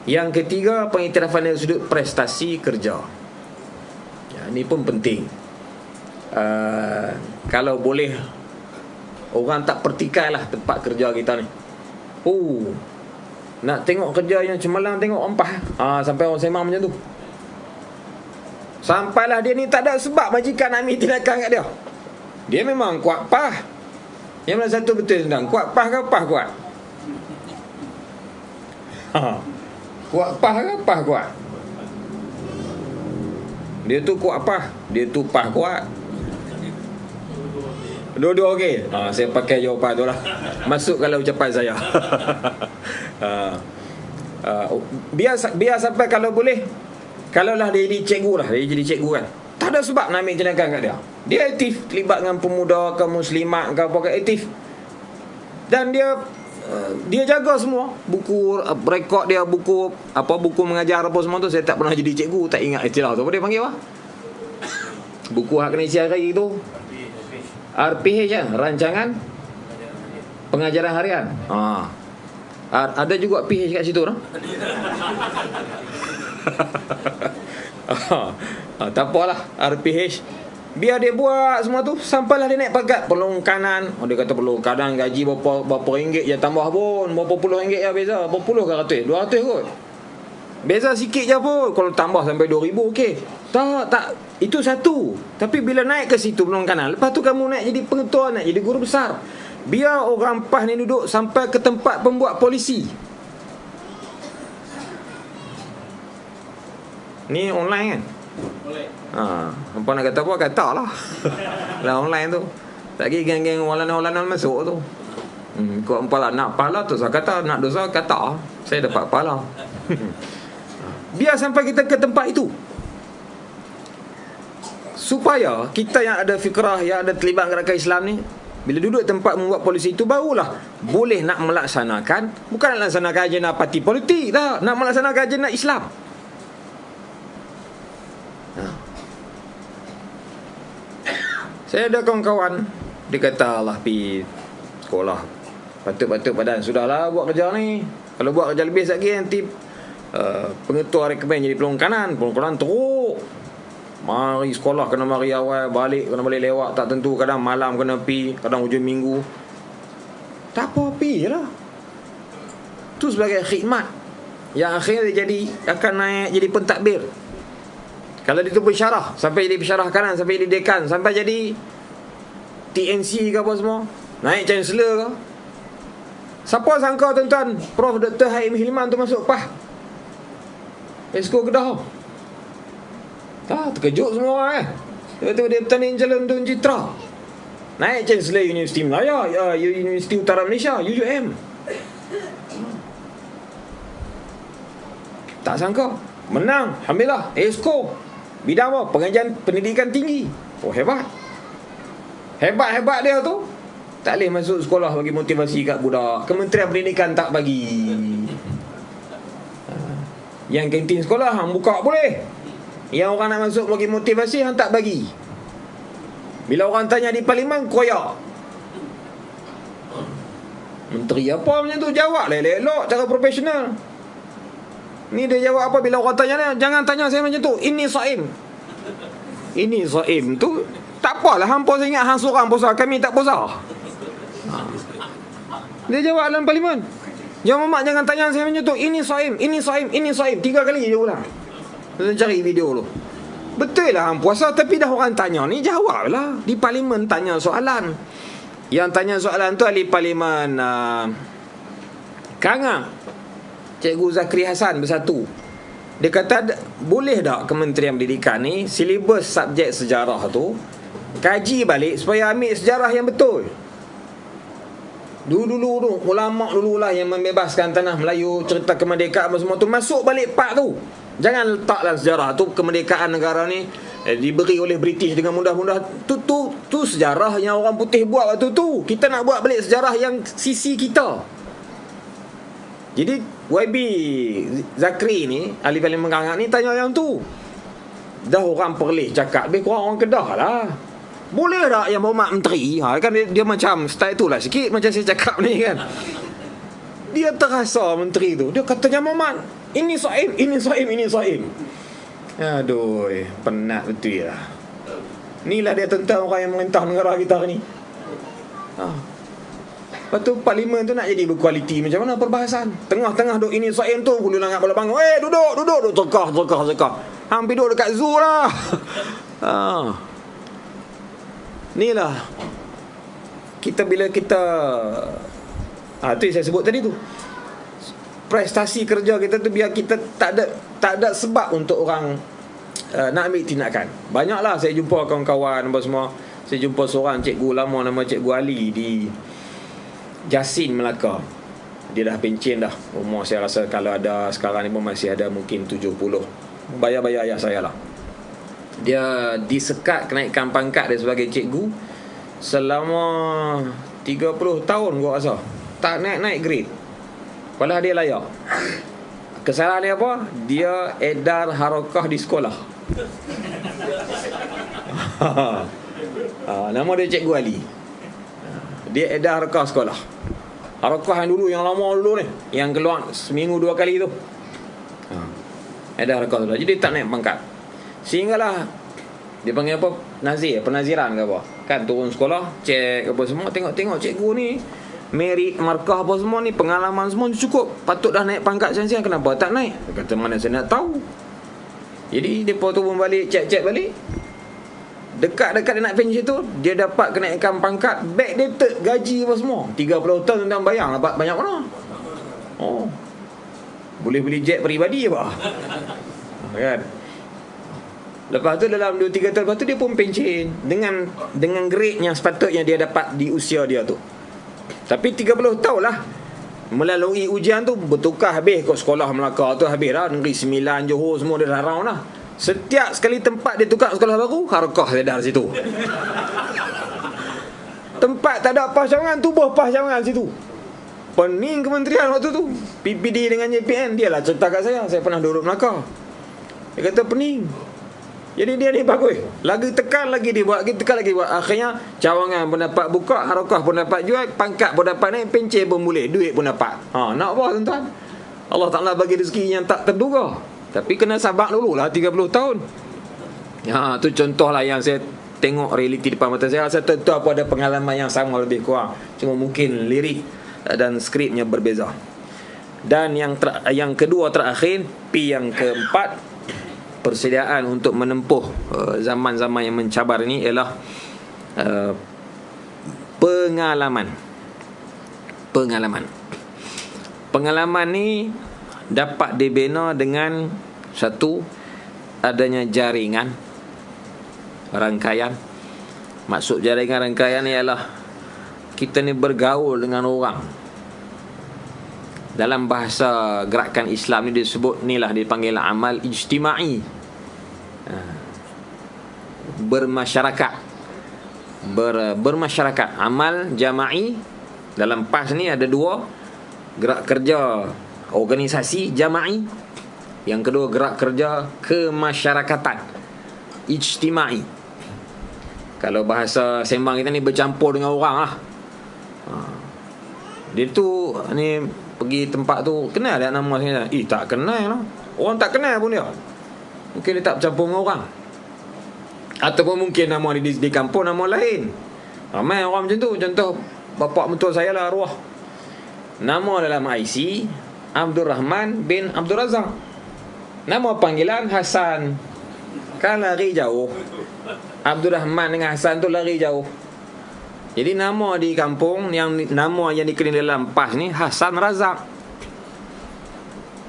Yang ketiga, pengiktirafan dari sudut prestasi kerja. Ini pun penting. Kalau boleh orang tak pertikai lah tempat kerja kita ni. Nak tengok kerja yang cemerlang, tengok empah. Sampai orang sembang macam tu. Sampailah dia ni tak ada sebab majikan nak ambil tindakan kat dia. Dia memang kuat pah. Yang mana satu betul tentang kuat pah ke pah kuat? Kuat pah ke pah kuat? Dia tu kuat pah, dia tu pah kuat. Dua-dua okey. Saya pakai jawapan tu lah. Masukkanlah ucapan saya. Biar sampai kalau boleh, kalaulah dia jadi cikgu lah, dia jadi cikgu kan, tak ada sebab nak ambil tindakan kat dia. Dia aktif, terlibat dengan pemuda ke muslimat ke apa ke, aktif. Dan dia jaga semua buku rekod dia, buku mengajar apa semua tu. Saya tak pernah jadi cikgu, tak ingat istilah tu apa dia panggil apa, buku hak kena isi hari tu, RPH kan, rancangan pengajaran harian. Ada juga PH kat situ lah. Tak apalah, RPH biar dia buat semua tu. Sampailah dia naik pangkat pelong kanan. Dia kata pelong kanan gaji berapa ringgit je, tambah pun berapa puluh ringgit je beza. Berapa puluh ke ratus? 200 kot. Beza sikit je pun. Kalau tambah sampai 2,000 okey. Tak, itu satu. Tapi bila naik ke situ pelong kanan, lepas tu kamu naik jadi pengetua, naik jadi guru besar, biar orang PAS ni duduk sampai ke tempat pembuat polisi. Ni online kan? Apa nak kata apa, kata lah. Lah online tu tak lagi geng-geng walanan masuk tu. Kau apalah nak pahala tu saya kata, nak dosa kata saya dapat pahala. Biar sampai kita ke tempat itu, supaya kita yang ada fikrah, yang ada terlibat gerakan Islam ni, bila duduk tempat membuat polisi itu, barulah boleh nak melaksanakan, bukan nak melaksanakan agenda parti politik dah, nak melaksanakan agenda Islam. Saya ada kawan-kawan, dia kata Allah pergi sekolah, patut-patut badan, sudahlah buat kerja ni. Kalau buat kerja lebih lagi nanti pengetua rekomen jadi pelong kanan teruk. Mari sekolah kena mari awal, balik kena balik lewat tak tentu, kadang malam kena pi, kadang hujung minggu. Tak apa, pi je lah. Tu sebagai khidmat yang akhirnya dia akan naik jadi pentadbir. Kalau dia tu pensyarah, sampai jadi pensyarah kanan, sampai jadi dekan, sampai jadi TNC ke apa semua, naik chancellor ke. Siapa sangka tuan-tuan Prof Dr. Haim Hilman tu masuk PAH, Esko Kedah. Terkejut semua orang kan. Tiba-tiba dia bertanding calon Tun Citra, naik chancellor Universiti Melaya, Universiti Utara Malaysia, UUM. Tak sangka menang, alhamdulillah. Esko bidang apa? Pengajian pendidikan tinggi. Hebat dia tu. Tak boleh masuk sekolah bagi motivasi kat budak. Kementerian Pendidikan tak bagi. Yang kantin sekolah hang buka boleh. Yang orang nak masuk bagi motivasi hang tak bagi. Bila orang tanya di parlimen, koyak. Menteri apa macam tu, jawab elok-elok cara profesional. Ni dia jawab apa bila orang tanya dia, jangan tanya saya macam tu. Ini Saim tu Tak apalah, hampa saya ingat hang seorang puasa, kami tak puasa. Dia jawab dalam parlimen. Jangan Mak, jangan tanya saya macam tu. Ini saim, ini saim, ini saim. 3 kali dia ulang. Saya cari video tu. Betul lah hang puasa, tapi dah orang tanya ni, jawab lah. Di parlimen tanya soalan. Yang tanya soalan tu ahli parlimen Kangang, Cikgu Zakri Hassan bersatu. Dia kata, boleh tak Kementerian Pendidikan ni silibus subjek sejarah tu kaji balik supaya ambil sejarah yang betul. Dulu tu ulama dululah yang membebaskan tanah Melayu, cerita kemerdekaan semua tu, masuk balik part tu. Jangan letaklah sejarah tu kemerdekaan negara ni diberi oleh British dengan mudah-mudah. Tu sejarah yang orang putih buat waktu tu. Kita nak buat balik sejarah yang sisi kita. Jadi YB Zakri ni, ahli parlimen Kangang ni, tanya yang tu. Dah orang Perlis cakap, lebih kurang orang Kedah lah. Boleh tak yang berhormat menteri? Kan dia macam style tu lah sikit, macam saya cakap ni kan. Dia terasa menteri tu, dia kata yang berhormat, ini saim, ini saim, ini saim. Aduh, penat betul lah. Inilah dia tentang orang yang merintah negara kita hari ni. Lepas tu parlimen tu nak jadi berkualiti macam mana perbahasan. Tengah-tengah duk ini saim tu, hulu langit bola bangun. Duduk cekah. Hampir duduk dekat zoo lah. Inilah kita bila kita tu yang saya sebut tadi tu, prestasi kerja kita tu biar kita tak ada sebab untuk orang nak ambil tindakan. Banyaklah saya jumpa kawan-kawan apa semua. Saya jumpa seorang cikgu lama nama Cikgu Ali di Jasin, Melaka. Dia dah pencen dah. Umur saya rasa kalau ada sekarang ni pun masih ada mungkin 70. Bayar-bayar ayah saya lah. Dia disekat kenaikan pangkat dia sebagai cikgu selama 30 tahun gua rasa. Tak naik grade. Padahal dia layak. Kesalahan dia apa? Dia edar harakah di sekolah. Nama dia Cikgu Ali. Dia edar harakah sekolah. Harakah yang dulu, yang lama dulu ni, yang keluar seminggu 2 kali tu. Edar harakah sekolah. Jadi tak naik pangkat. Sehinggalah dia panggil apa? Penaziran ke apa? Kan turun sekolah, cek apa semua, tengok cikgu ni merit, markah apa semua ni, pengalaman semua cukup, patut dah naik pangkat siang-siang, kenapa tak naik? Dia kata mana saya nak tahu. Jadi dia turun balik, cek balik. Dekat-dekat dia nak pension tu, dia dapat kenaikan pangkat, backdated gaji apa semua. 30 tahun tentang bayang dapat banyak mana? Boleh beli jet peribadi apa? Kan? Lepas tu dalam 2-3 tahun lepas tu dia pun pencen dengan grade yang sepatutnya dia dapat di usia dia tu. Tapi 30 tahun lah melalui ujian tu, bertukar habis kot sekolah Melaka tu, habis lah. Negeri Sembilan, Johor semua dia dah round lah. Setiap sekali tempat dia tukar sekolah baru, harakah dia dah situ. Tempat tak ada PAS Cawangan, tubuh PAS Cawangan situ. Pening kementerian waktu tu, PPD dengan JPN. Dia lah cerita kat saya pernah duduk Melaka. Dia kata pening. Jadi dia ni bagus, lagi tekan lagi dia buat, tekan lagi buat. Akhirnya Cawangan pun dapat buka, harakah pun dapat jual, pangkat pun dapat naik, pencen pun boleh, duit pun dapat. Nak apa tuan-tuan? Allah Ta'ala bagi rezeki yang tak terduga. Tapi kena sabar dululah 30 tahun. Tu contohlah yang saya tengok realiti depan mata saya. Saya tentu apa ada pengalaman yang sama lebih kurang, cuma mungkin lirik dan skripnya berbeza. Dan yang kedua terakhir, P yang keempat, persediaan untuk menempuh zaman-zaman yang mencabar ini ialah pengalaman. Pengalaman ni dapat dibina dengan satu, adanya jaringan rangkaian. Maksud jaringan rangkaian ialah kita ni bergaul dengan orang. Dalam bahasa gerakan Islam ni disebut, inilah dipanggil amal ijtimai, bermasyarakat. Amal jama'i, dalam PAS ni ada 2, gerak kerja organisasi jama'i, yang kedua gerak kerja kemasyarakatan ijtimai. Kalau bahasa sembang kita ni bercampur dengan orang lah. Dia tu ni pergi tempat tu, kenal dia nama saya? Tak kenal lah. Orang tak kenal pun dia. Mungkin dia tak bercampur dengan orang. Ataupun mungkin nama di kampung nama lain. Ramai orang macam tu. Contoh bapa mentua saya lah arwah, nama dalam IC Abdul Rahman bin Abdul Razak, nama panggilan Hasan. Kan lari jauh, Abdul Rahman dengan Hasan tu lari jauh. Jadi nama di kampung, nama yang dikenali dalam PAS ni Hasan Razak,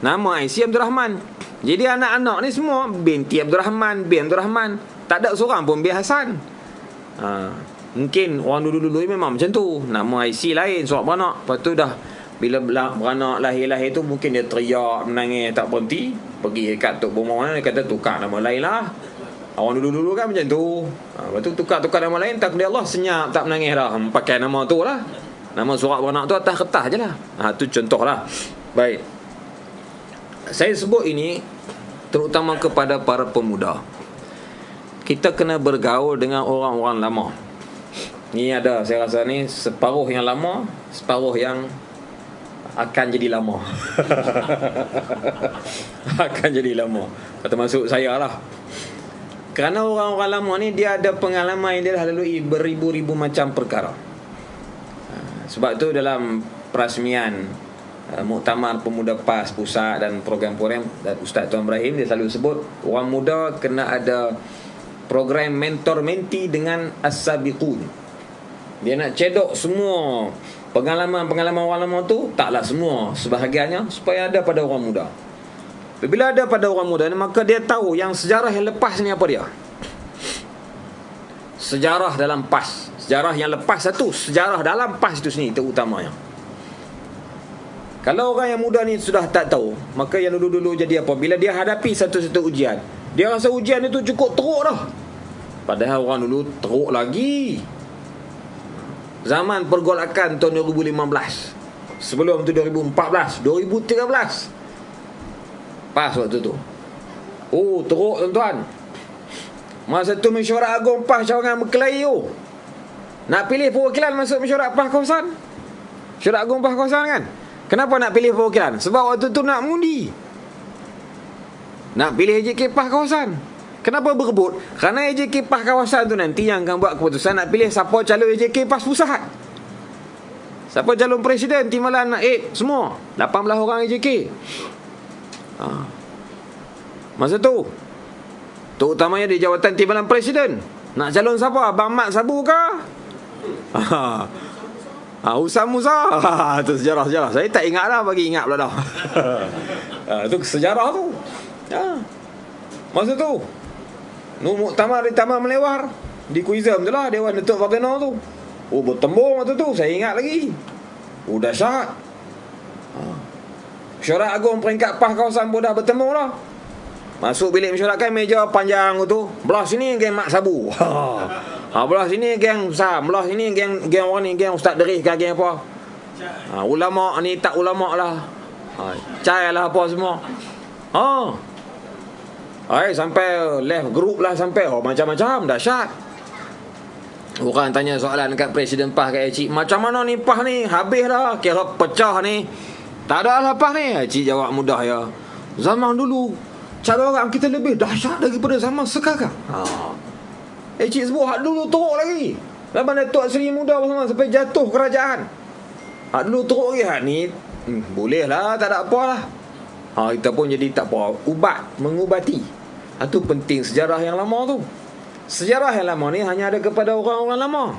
nama IC Abdul Rahman. Jadi anak-anak ni semua binti Abdul Rahman, bin Abdul Rahman. Tak ada seorang pun bin Hasan. Mungkin orang dulu-dulu memang macam tu, nama IC lain, surat beranak. Lepas tu dah bila beranak lahir-lahir tu mungkin dia teriak, menangis tak berhenti, pergi dekat Tok Bomong, dia kata tukar nama lain lah. Orang dulu-dulu kan macam tu. Lepas tu tukar-tukar nama lain, tak kena Allah senyap, tak menangis dah, pakai nama tu lah. Nama surat beranak tu atas kertas je lah. Tu contoh lah. Baik, saya sebut ini terutama kepada para pemuda. Kita kena bergaul dengan orang-orang lama. Ni ada, saya rasa ni separuh yang lama, separuh yang akan jadi lama. Akan jadi lama, termasuk saya lah. Kerana orang-orang lama ni dia ada pengalaman yang dia dah lalui beribu-ribu macam perkara. Sebab tu dalam perasmian Muktamar Pemuda PAS Pusat dan program-program Ustaz Tuan Ibrahim, dia selalu sebut orang muda kena ada program mentor-menti dengan as-sabiqun. Dia nak cedok semua pengalaman-pengalaman orang lama tu, taklah semua, sebahagiannya, supaya ada pada orang muda. Bila ada pada orang muda ni, maka dia tahu yang sejarah yang lepas ni apa dia. Sejarah dalam PAS, sejarah yang lepas satu, sejarah dalam PAS itu sendiri terutamanya. Kalau orang yang muda ni sudah tak tahu, maka yang dulu-dulu jadi apa? Bila dia hadapi satu-satu ujian, dia rasa ujian itu cukup teruk dah. Padahal orang dulu teruk lagi. Zaman pergolakan tahun 2015, sebelum tu 2014, 2013, PAS waktu tu. Teruk tuan-tuan. Masa tu mesyuarat agung PAS Cawangan berkelahi tu. Nak pilih perwakilan masuk mesyuarat PAS kawasan, mesyuarat agung PAS kawasan kan. Kenapa nak pilih perwakilan? Sebab waktu tu nak mengundi, nak pilih AJK PAS kawasan. Kenapa berebut? Kerana AJK PAS kawasan tu nanti yang akan buat keputusan nak pilih siapa calon AJK PAS pusat, siapa calon presiden, timbalan, semua 18 orang AJK. Masa tu terutamanya di jawatan timbalan presiden, nak calon siapa? Abang Mat Sabu ke? Usam Musa. Itu sejarah-sejarah. Saya tak ingat dah, bagi ingat pula dah. Itu sejarah tu. Masa tu muktamar di Taman Melewar, di Kuizam tu lah, Dewan Datuk Fateno tu. Bertembung waktu tu, saya ingat lagi. Dahsyat. Mesyuarat agung peringkat PAS kawasan pun dah bertemu lah. Masuk bilik mesyuarat kan, meja panjang tu. Belah sini geng Mak Sabu. Belah sini geng Sam. Belah sini geng orang ni, geng Ustaz Derih kan, geng apa. Ulama ni tak ulama lah. Cai lah apa semua. Sampai left group lah, sampai macam-macam. Dahsyat. Orang tanya soalan kat Presiden PAS, kat Cik, macam mana ni PAS ni? Habis dah, kira pecah ni, tak ada lah PAS ni. Cik jawab mudah ya, zaman dulu cara orang kita lebih dahsyat daripada zaman sekarang. Cik sebut hak dulu teruk lagi. Zaman Datuk Seri Muda bersama sampai jatuh kerajaan, hak dulu teruk lagi. Hak ni boleh lah, tak ada apa lah. Kita pun jadi tak apa, mengubati. Itu penting sejarah yang lama tu. Sejarah yang lama ni hanya ada kepada orang-orang lama.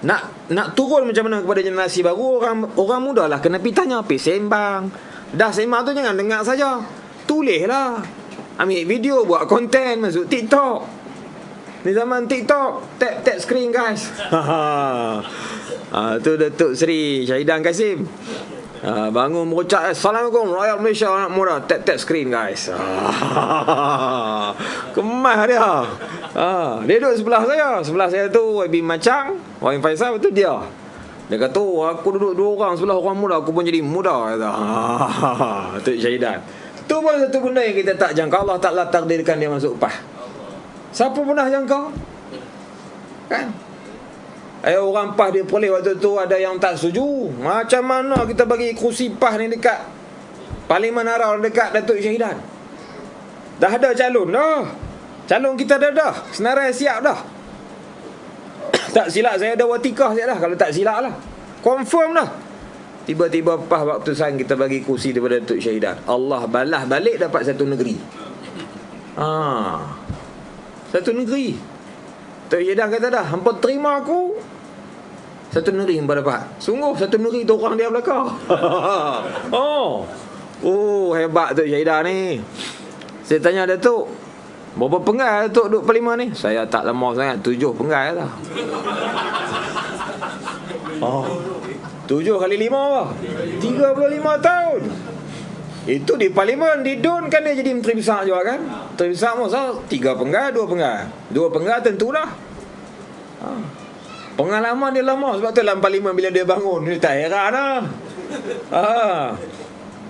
Nak turun macam mana kepada generasi baru, orang muda lah kena pergi tanya, pergi sembang. Dah sembang tu jangan dengar saja, tulis lah, ambil video, buat konten, masuk TikTok. Ni zaman TikTok, tap screen guys. Tu Datuk Seri Syahidan Kasim, bangun berucap, Assalamualaikum rakyat Malaysia anak muda, tap screen guys. Kemas dia. Dia duduk sebelah saya tu YB Macang, Wahim Faisal, betul dia. Dia kata, aku duduk dua orang sebelah orang muda, aku pun jadi muda. Datuk Syahidan. Tu pun satu benda yang kita tak jangka. Allah Ta'ala takdirkan dia masuk PAS. Siapa pernah jangka? Kan? Orang PAS dia peroleh waktu tu, ada yang tak setuju. Macam mana kita bagi kerusi PAS ni dekat Parlimen Arau, dekat Datuk Syahidan? Dah ada calon dah. Calon kita dah senarai siap dah. Tak silap saya ada watikah siap dah. Kalau tak silap lah, confirm dah. Tiba-tiba pas waktu sang kita bagi kursi daripada Datuk Syahidan, Allah balas balik dapat satu negeri. Satu negeri. Datuk Syahidan kata dah, hampa terima aku, satu negeri hampa dapat. Sungguh satu negeri tu orang dia belakang. Hebat Datuk Syahidan ni. Saya tanya Datuk, berapa penggal Datuk duduk parlimen ni? Saya tak lama sangat, 7 penggal lah. 7 kali 5 apa? 35 tahun. Itu di parlimen, di DUN kan dia jadi menteri besar juga kan. Menteri besar masa 3 penggal, 2 penggal. 2 penggal tentulah. Pengalaman dia lama. Sebab tu dalam parlimen bila dia bangun, dia tak heran lah.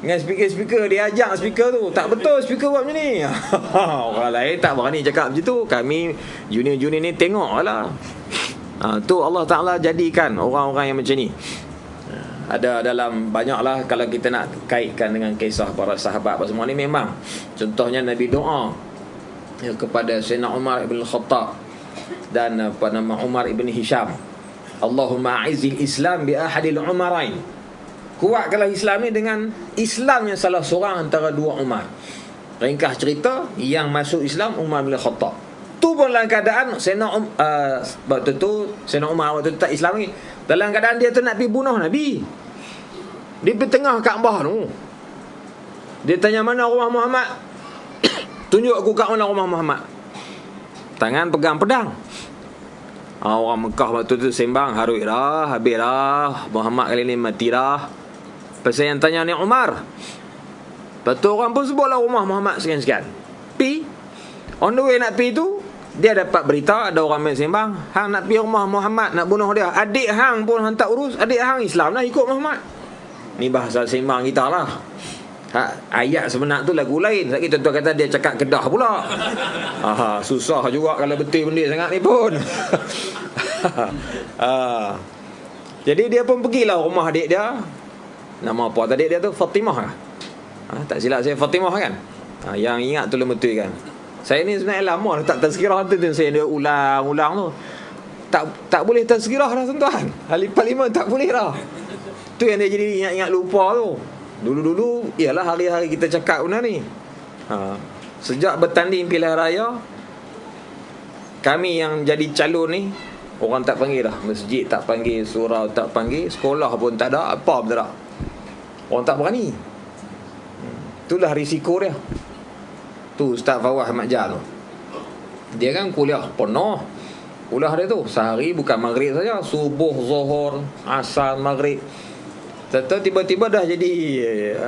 Dengan speaker-speaker, dia ajak speaker tu, tak betul speaker buat macam ni. Orang lain tak berani cakap macam tu. Kami junior-junior ni tengok lah. Tu Allah Ta'ala jadikan orang-orang yang macam ni. Ada dalam banyaklah, kalau kita nak kaitkan dengan kisah para sahabat apa semua ni, memang contohnya Nabi doa kepada Sayyidina Umar ibn Khattab dan Umar ibn Hisham, Allahumma a'izil Islam bi ahadil umarain, kuatkanlah Islam ni dengan Islam yang salah seorang antara 2 Umar. Ringkas cerita, yang masuk Islam Umar bin Khattab. Tu pun dalam keadaan waktu tu Sayyidina Umar waktu tu tak Islam lagi. Dalam keadaan dia tu nak pergi bunuh Nabi. Di tengah Kaabah tu. Dia tanya, mana rumah Muhammad? Tunjuk aku kat mana rumah Muhammad. Tangan pegang pedang. Orang Mekah waktu tu sembang, harus dah, habis dah, Muhammad kali ni mati dah. Pasal yang tanya ni Umar. Lepas tu orang pun sebutlah rumah Muhammad sekian-sekian. On the way nak pi tu, dia dapat berita ada orang main sembang, hang nak pergi rumah Muhammad, nak bunuh dia. Adik hang pun hang tak urus, adik hang Islam lah, ikut Muhammad. Ni bahasa sembang kita lah. Ayat sebenar tu lagu lain. Sebab kita kata dia cakap Kedah pula. Susah juga kalau betul benda sangat ni pun. Jadi dia pun pergilah rumah adik dia. Nama apa tadi dia tu? Fatimah lah. Tak silap saya Fatimah kan. Yang ingat tu betul kan. Saya ni sebenarnya lama tak tazkirah tu, saya dia ulang-ulang tu. Tak boleh tazkirah dah tuan-tuan. Ahli parlimen tak boleh dah. Tu yang dia jadi ingat-ingat lupa tu. Dulu-dulu ialah hari-hari kita cakap benda ni. Sejak bertanding pilihan raya, kami yang jadi calon ni, orang tak panggil dah. Masjid tak panggil, surau tak panggil, sekolah pun tak ada, apa pun tak ada. Orang tak berani. Itulah risiko dia. Tu Ustaz Fawaz Ahmad Jah tu, dia kan kuliah penuh. Kuliah dia tu sehari bukan maghrib saja, subuh, zuhur, asar, maghrib. Tiba-tiba dah jadi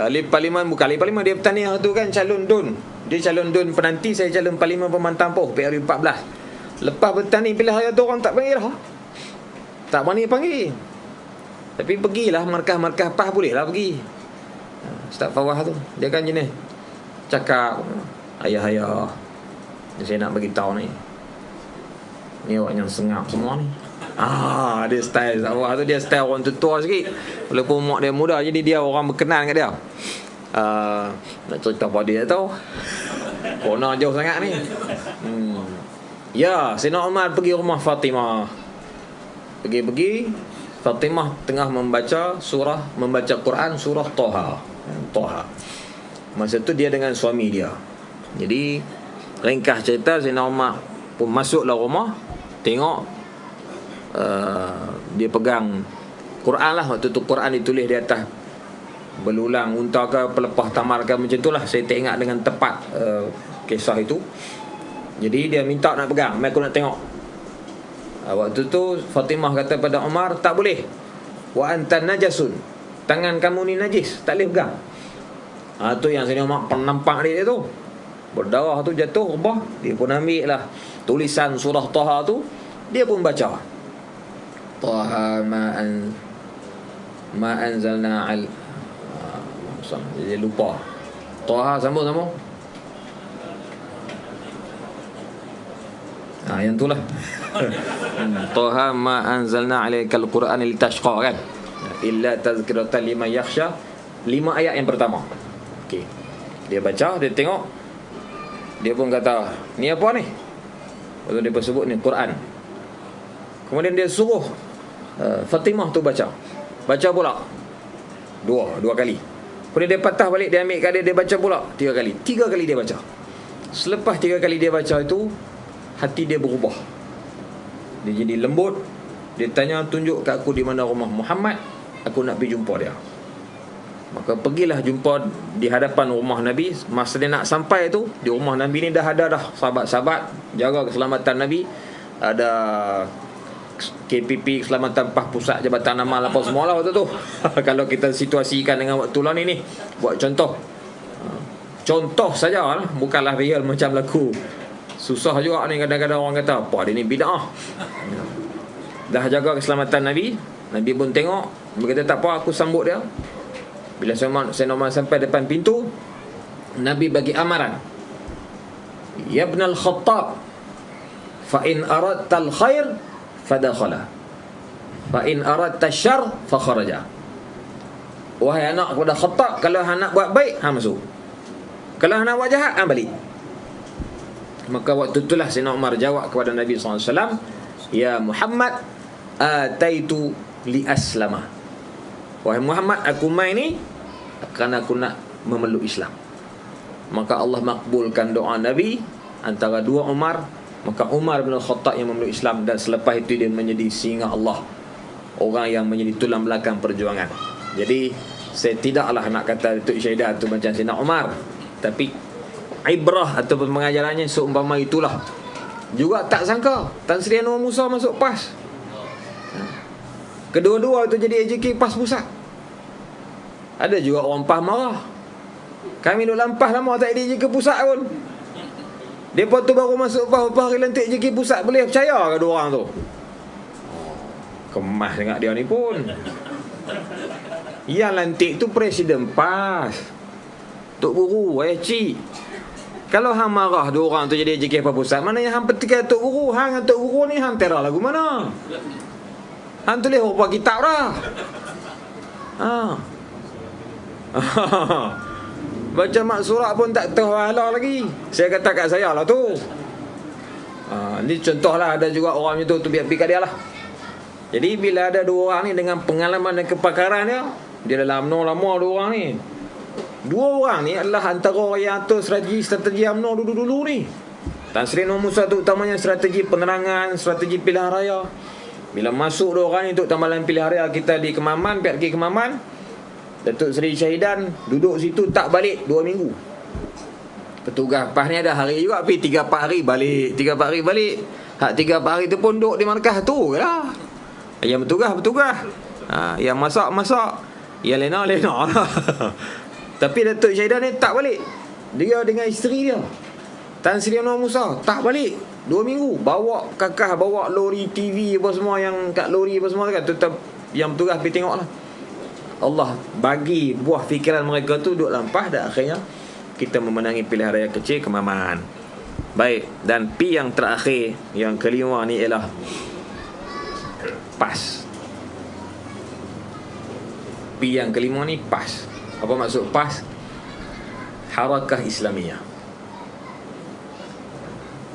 ahli parlimen. Bukan ahli parlimen, dia bertaniah tu kan, calon DUN. Dia calon DUN penanti, saya calon parlimen pemantang POH PRU 14. Lepas bertanding pilihan raya tu, orang tak panggil dah. Tak berani panggil. Tapi pergilah markah-markah PAS, boleh lah pergi. Ustaz Fawaz tu, dia kan jenis cakap, ayah-ayah, saya nak bagi tahu ni awak yang sengap semua ni. Dia style Fawaz tu, dia style orang tua sikit. Walaupun mak dia muda, jadi dia orang berkenan kat dia. Nak cerita pada dia tu, corona jauh sangat ni. Ya, Sayyidina Umar pergi rumah Fatimah. Pergi Fatimah tengah membaca Quran surah Toha. Masa tu dia dengan suami dia. Jadi ringkas cerita, Sayyidina Umar pun masuklah rumah, tengok dia pegang Quran lah. Waktu tu Quran ditulis di atas belulang unta ke pelepah tamar ke, macam tu lah. Saya tak ingat dengan tepat kisah itu. Jadi dia minta nak pegang, aku nak tengok. Waktu tu Fatimah kata pada Umar, tak boleh. Wa anta najasun, tangan kamu ni najis, tak boleh pegang. Tu yang Sayyidina Umar nampak dia tu, berdarah tu jatuh, rebah. Dia pun ambil lah tulisan surah Taha tu, dia pun baca. Taha ma anzalna al dia lupa. Taha sambung. Yang tu lah. Taha ma anzalna alaikal Qur'an litashqa kan, illa tazkiratan liman yakhsha. 5 ayat yang pertama. Okey. Dia baca, dia tengok, Dia pun kata, ni apa ni? Lepas dia pun sebut ni Quran. Kemudian dia suruh Fatimah tu baca pula dua kali. Kemudian dia patah balik, dia ambil kat dia baca pula 3 kali. 3 kali dia baca. Selepas 3 kali dia baca itu, hati dia berubah. Dia jadi lembut. Dia tanya, tunjuk kat aku di mana rumah Muhammad, aku nak pergi jumpa dia. Maka pergilah jumpa di hadapan rumah Nabi. Masa dia nak sampai tu, di rumah Nabi ni dah ada sahabat-sahabat jaga keselamatan Nabi. Ada KPP, Keselamatan PAH Pusat, Jabatan Amal, apa semua lah waktu tu. Kalau kita situasikan dengan waktu lah ni buat contoh saja lah, bukanlah real macam laku. Susah juga ni kadang-kadang orang kata, apa dia ni bid'ah. Dah jaga keselamatan Nabi. Nabi pun tengok, berkata tak apa, aku sambut dia. Bila Sayyidina Umar sampai depan pintu, Nabi bagi amaran, ya ibnal Khattab, fa in aradta al-khair fadakhala, fa in aradta syarr fa kharaja. Wahai anak kepada Khattab, kalau hang nak buat baik, hang masuk. Kalau hang nak buat jahat, hang balik. Maka waktu itulah Sayyidina Umar jawab kepada Nabi SAW, ya Muhammad, ataitu li aslama. Wahai Muhammad, aku mai ni kerana aku nak memeluk Islam. Maka Allah makbulkan doa Nabi antara dua Umar. Maka Umar bin Khattab yang memeluk Islam, dan selepas itu dia menjadi singa Allah, orang yang menjadi tulang belakang perjuangan. Jadi saya tidaklah nak kata Datuk Syaidah tu macam Sayyidina Umar, tapi ibrah ataupun pengajarannya seumpama itulah. Juga tak sangka Tan Sri Anwar Musa masuk PAS. Kedua-dua itu jadi AJK PAS Pusat. Ada juga orang PAS marah, kami duduk dalam PAS lama tak ada AJK Pusat pun. Mereka tu baru masuk PAS, beberapa hari lantik AJK Pusat. Boleh percaya ke dua orang tu? Kemas dengar dia ni pun. Yang lantik tu Presiden PAS, Tok Guru, Cik. Kalau hang marah dua orang tu jadi AJK PAS Pusat, mana yang hang petikai Tok Guru? Hang dengan Tok Guru ni hang terah lagu mana? Hang tulis rupa kitab dah. Baca mak surat pun tak tahu halal lagi. Saya kata kat saya lah tu. Ni contohlah, ada juga orang macam tu biar pergi kat dia lah. Jadi bila ada dua orang ni dengan pengalaman dan kepakaran dia dalam UMNO lama dua orang ni. Dua orang ni adalah antara yang atur strategi UMNO dulu-dulu ni. Tan Sri Anwar Musa tu utamanya strategi penerangan, strategi pilihan raya. Bila masuk dua orang ni untuk tambalan pilihan raya kita di Kemaman, pergi Kemaman, Datuk Seri Syahidan duduk situ tak balik 2 minggu. Petugas PAS ni ada hari juga pergi 3-4 hari balik, 3-4 hari balik. Hak 3-4 hari tu pun duduk di markah tu lah. Yang bertugas. Yang masak. Yang lena lah. Tapi Datuk Syahidan ni tak balik. Dia dengan isteri dia, Tan Sri Anwar Musa, tak balik 2 minggu. Bawa kakak, bawa lori TV apa semua, yang kat lori apa semua kan, tetap yang bertugas pergi tengok lah. Allah bagi buah fikiran mereka tu duduk lampah, dan akhirnya kita memenangi pilihan raya kecil Kemaman. Baik, dan P yang terakhir, yang kelima ni ialah PAS. P yang kelima ni PAS. Apa maksud PAS? Harakah Islamiyah.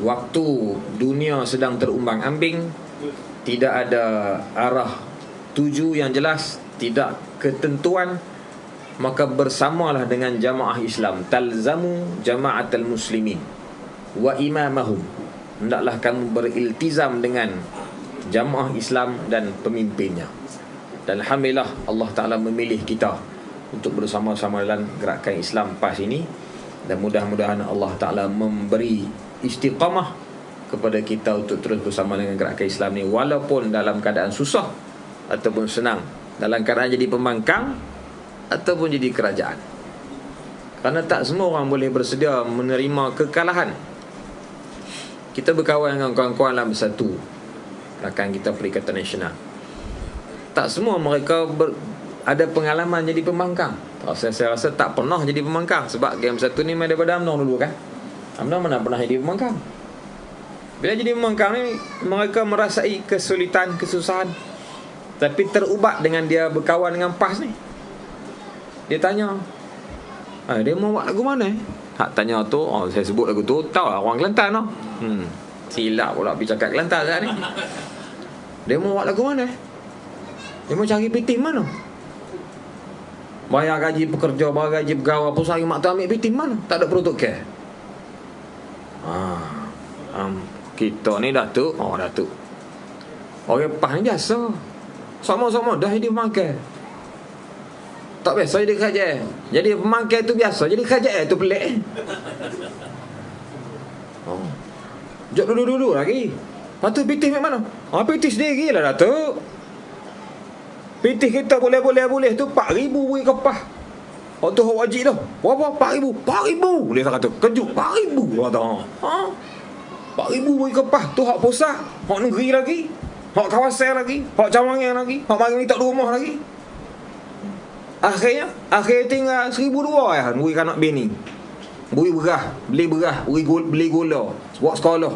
Waktu dunia sedang terumbang-ambing, tidak ada arah tuju yang jelas, tidak ketentuan, maka bersamalah dengan jamaah Islam. Talzamu jama'atul muslimin wa imamahum. Hendaklah kamu beriltizam dengan jamaah Islam dan pemimpinnya. Dan alhamdulillah Allah Ta'ala memilih kita untuk bersama-sama dalam gerakan Islam PAS ini. Dan mudah-mudahan Allah Ta'ala memberi istiqamah kepada kita untuk terus bersama dengan gerakan Islam ni, walaupun dalam keadaan susah ataupun senang, dalam keadaan jadi pembangkang ataupun jadi kerajaan. Kerana tak semua orang boleh bersedia menerima kekalahan. Kita berkawan dengan kawan-kawan dalam Bersatu, rakan kita Perikatan Nasional. Tak semua mereka ada pengalaman jadi pembangkang. Saya rasa tak pernah jadi pembangkang, sebab Game Bersatu ni main daripada UMNO dulu kan. UMNO mana pernah jadi pembangkang. Bila jadi pembangkang ni, mereka merasai kesulitan, kesusahan, tapi terubat dengan dia berkawan dengan PAS ni. Dia tanya, dia mau buat lagu mana? Hak tanya tu, saya sebut lagu tu, tahu lah orang Kelantan tu. Silap pula pergi cakap Kelantan sekarang ni. Dia mau buat lagu mana? Dia mau cari PT mana? Bayar gaji pekerja, bayar gaji pegawai, apa sehari mak tu ambil PT mana? Tak ada produk care. Kita ni Datuk, Datuk. Orang PAS ni biasa. Sama-sama dah jadi pemangkai. Tak biasa jadi kerajaan. Jadi pemangkai tu biasa, jadi kerajaan tu pelik. Jom duduk-duduk lagi. Lepas tu PT kat mana? PT sendiri lah Datuk. PT kita boleh tu 4,000 beri kepah. Waktu hak wajib tu. Berapa? 4,000. 4,000. Dia kata kejut 4,000 kata. 4,000 beri kepah tu hak pusat, hak negeri lagi, hak kawasan lagi, hak cawangan lagi, hak mari minta rumah lagi. Akhir tinggal 1,200 ya beri anak bini. Beri beras, beli gula, buat sekolah.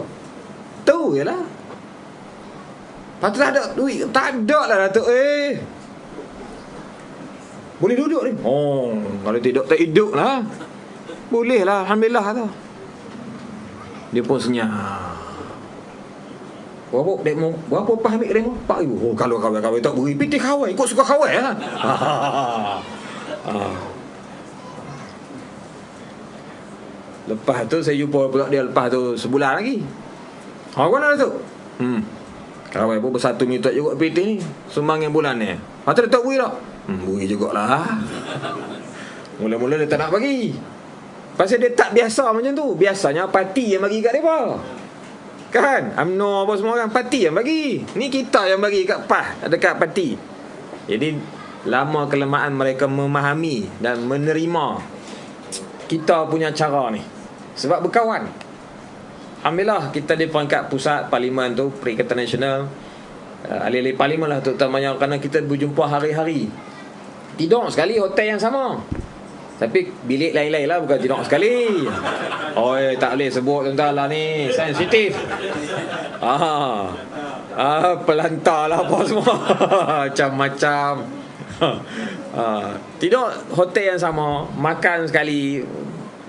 Tu jelah. Lepas tu tak ada duit. Tak ada lah Datuk. Boleh duduk ni? Kalau tidak tak hidup lah. Boleh lah, alhamdulillah tu. Dia pun senyap. Berapa pas ambil kedai? 4,000. Kalau kawai tak beri, PT kawai. Ikut suka kawai lah. Lepas tu saya jumpa pula dia lepas tu sebulan lagi. Mana Datuk? Kawai pun bersatu minta juga PT ni. Sumbang yang bulan ni. Lepas tu dia tak beri tak? Beri jugalah. Mula-mula dia tak nak bagi. Pasal dia tak biasa macam tu. Biasanya parti yang bagi kat mereka. Kan? UMNO apa semua orang parti yang bagi. Ni kita yang bagi kat PAS, dekat parti. Jadi lama kelamaan mereka memahami dan menerima kita punya cara ni. Sebab berkawan. Alhamdulillah kita di peringkat pusat parlimen tu, Perikatan Nasional, ahli-ahli parlimen lah terutamanya, kerana kita berjumpa hari-hari. Tidur sekali hotel yang sama, tapi bilik lain-lain lah, bukan tidur sekali. Tak boleh sebut tuan-tuan lah ni, sensitif. Pelantar lah apa semua. Macam-macam. Tidur hotel yang sama, makan sekali,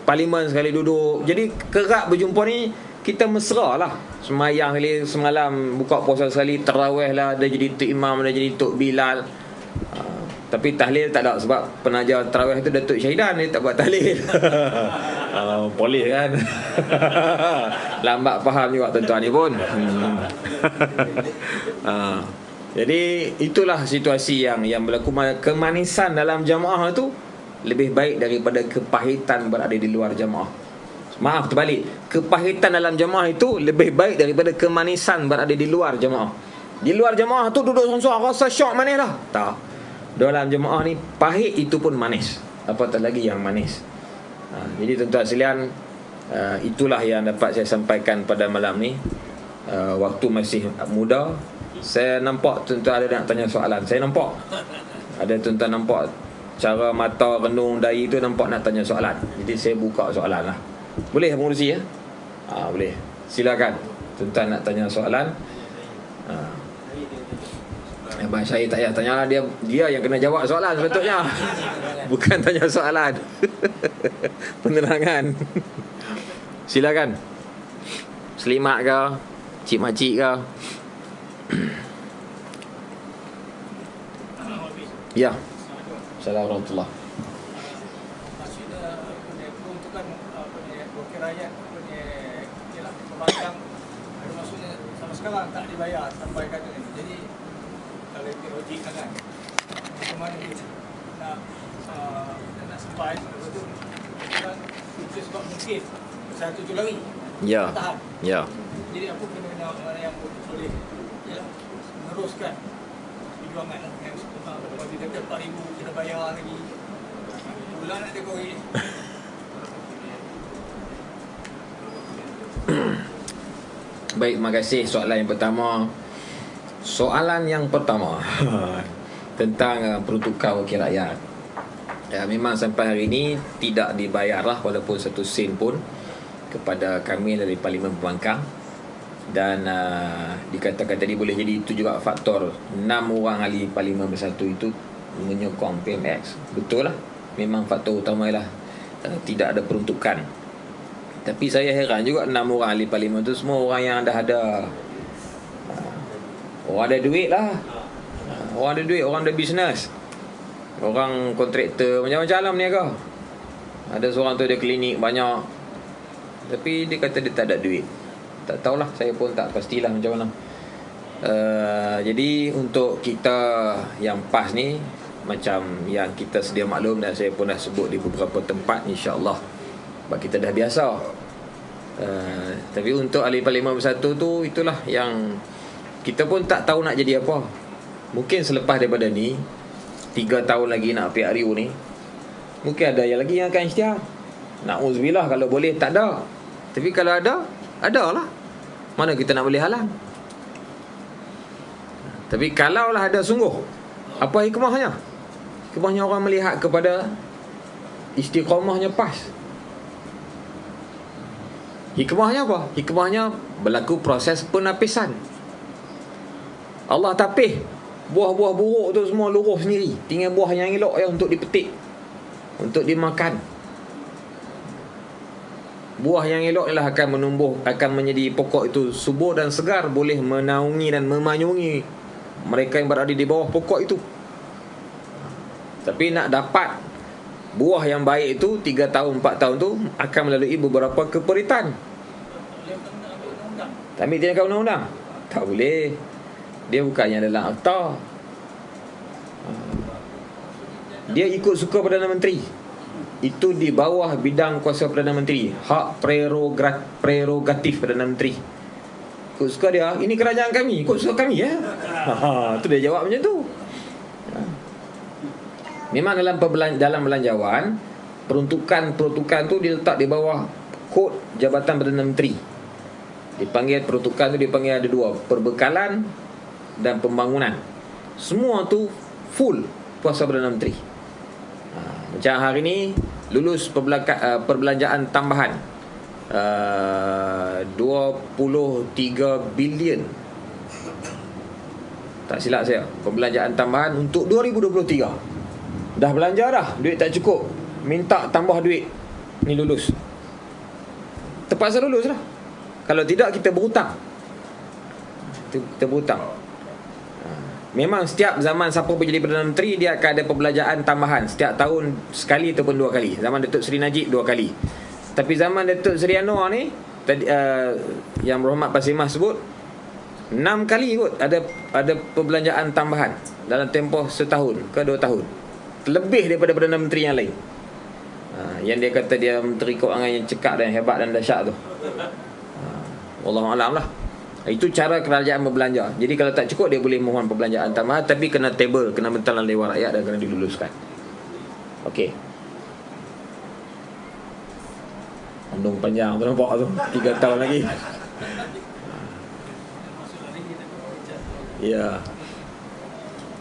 parlimen sekali duduk. Jadi kerap berjumpa ni kita mesra lah. Semayang sekali semalam, buka puasa sekali, tarawih lah, dia jadi Tok Imam, dia jadi Tok Bilal. Tapi tahlil tak ada, sebab penaja tarawih tu Datuk Syahidan, dia tak buat tahlil. Polis kan. Lambat faham juga tuan-tuan ni pun. Jadi itulah situasi yang berlaku. Kemanisan dalam jamaah tu lebih baik daripada kepahitan berada di luar jamaah. Maaf, terbalik. Kepahitan dalam jamaah itu lebih baik daripada kemanisan berada di luar jamaah. Di luar jamaah tu duduk seorang-seorang rasa syok manis lah. Tak. Dalam jemaah ni pahit itu pun manis, apatah lagi yang manis. Jadi tuan-tuan sekalian, itulah yang dapat saya sampaikan pada malam ni. Waktu masih muda. Saya nampak tuan-tuan ada nak tanya soalan. Saya nampak ada tuan-tuan nampak cara mata renung dahi tu, nampak nak tanya soalan. Jadi saya buka soalan lah. Boleh pengurusi ya? Boleh. Silakan tuan-tuan nak tanya soalan. Abang saya tak payah tanya lah, dia yang kena jawab soalan sepatutnya. Bukan tanya soalan. Penerangan. Silakan. Selimat ke, cik makcik ke? Ya. Assalamualaikum warahmatullahi. Maksudnya peruntukan wakil rakyat pembangkang, maksudnya sampai sekarang tak dibayar sampai kata ni. Jadi kalau itu logik kan, bagaimana kita nak sampai betul kan, itu sebab mungkin satu tu lari. Ya. Tahan. Ya. Jadi apa mana yang boleh meneruskan perjuangan yang kalau kita kata 4,000 kita bayar lagi bulan nak tengok ini. Baik, terima kasih. Soalan yang pertama. Soalan yang pertama tentang peruntukan wakil rakyat. Memang sampai hari ini tidak dibayarlah walaupun satu sen pun kepada kami dari Parlimen Pembangkang. Dan dikatakan tadi boleh jadi itu juga faktor 6 orang ahli Parlimen Bersatu itu menyokong PMX. Betul lah, memang faktor utama ialah tidak ada peruntukan Tapi saya heran juga 6 orang ahli parlimen tu semua orang yang dah ada orang ada duit lah. Orang ada duit, orang ada bisnes, orang kontraktor, macam-macam lah berniaga. Ada seorang tu ada klinik banyak, tapi dia kata dia tak ada duit. Tak tahulah, saya pun tak pastilah macam mana. Jadi untuk kita yang PAS ni, macam yang kita sedia maklum dan saya pun dah sebut di beberapa tempat, insya-Allah sebab kita dah biasa. Tapi untuk ahli parlimen bersatu tu, itulah yang kita pun tak tahu nak jadi apa. Mungkin selepas daripada ni 3 tahun lagi nak PRU ni, mungkin ada yang lagi yang akan isytihar. Na'udzubillah kalau boleh tak ada. Tapi kalau ada, adalah. Mana kita nak boleh halang. Tapi kalaulah ada sungguh, apa hikmahnya? Hikmahnya orang melihat kepada istiqamahnya PAS. Hikmahnya apa? Hikmahnya berlaku proses penapisan. Allah tapis buah-buah buruk tu semua luruh sendiri. Tinggal buah yang elok yang untuk dipetik, untuk dimakan. Buah yang elok ialah akan menumbuh, akan menjadi pokok itu subur dan segar, boleh menaungi dan memayungi mereka yang berada di bawah pokok itu. Tapi nak dapat buah yang baik itu 3 tahun 4 tahun tu akan melalui beberapa keperitan. Tak ambil tindakan undang-undang? Tak boleh. Dia bukannya dalam akta. Dia ikut suka Perdana Menteri. Itu di bawah bidang kuasa Perdana Menteri. Hak prerogatif Perdana Menteri. Ikut suka dia. Ini kerajaan kami, ikut suka kami ya. Tu dia jawab macam tu. Memang dalam belanjawan, peruntukan tu diletak di bawah kod Jabatan Perdana Menteri. Dipanggil peruntukan tu, dipanggil ada 2, perbekalan dan pembangunan. Semua tu full kuasa Perdana Menteri. Macam hari ni lulus perbelanjaan tambahan 23 bilion, tak silap saya, perbelanjaan tambahan untuk 2023. Dah belanja dah, duit tak cukup, minta tambah duit. Ni lulus, terpaksa lulus lah. Kalau tidak kita berhutang. Kita berhutang. Memang setiap zaman siapa menjadi Perdana Menteri, dia akan ada perbelanjaan tambahan setiap tahun sekali ataupun 2 kali. Zaman Datuk Seri Najib 2 kali. Tapi zaman Datuk Seri Anwar ni tadi, yang Berhormat Pasimah sebut 6 kali kot ada perbelanjaan tambahan dalam tempoh setahun ke 2 tahun. Lebih daripada Perdana Menteri yang lain. Yang dia kata dia Menteri Keuangan yang cekak dan hebat dan dahsyat tu. Wallahualam lah. Itu cara kerajaan berbelanja. Jadi kalau tak cukup, dia boleh mohon perbelanjaan tambahan, tapi kena table, kena bentalan Dewan Rakyat dan kena diluluskan. Okey. Undang panjang tu nampak tu, 3 tahun lagi. Ya.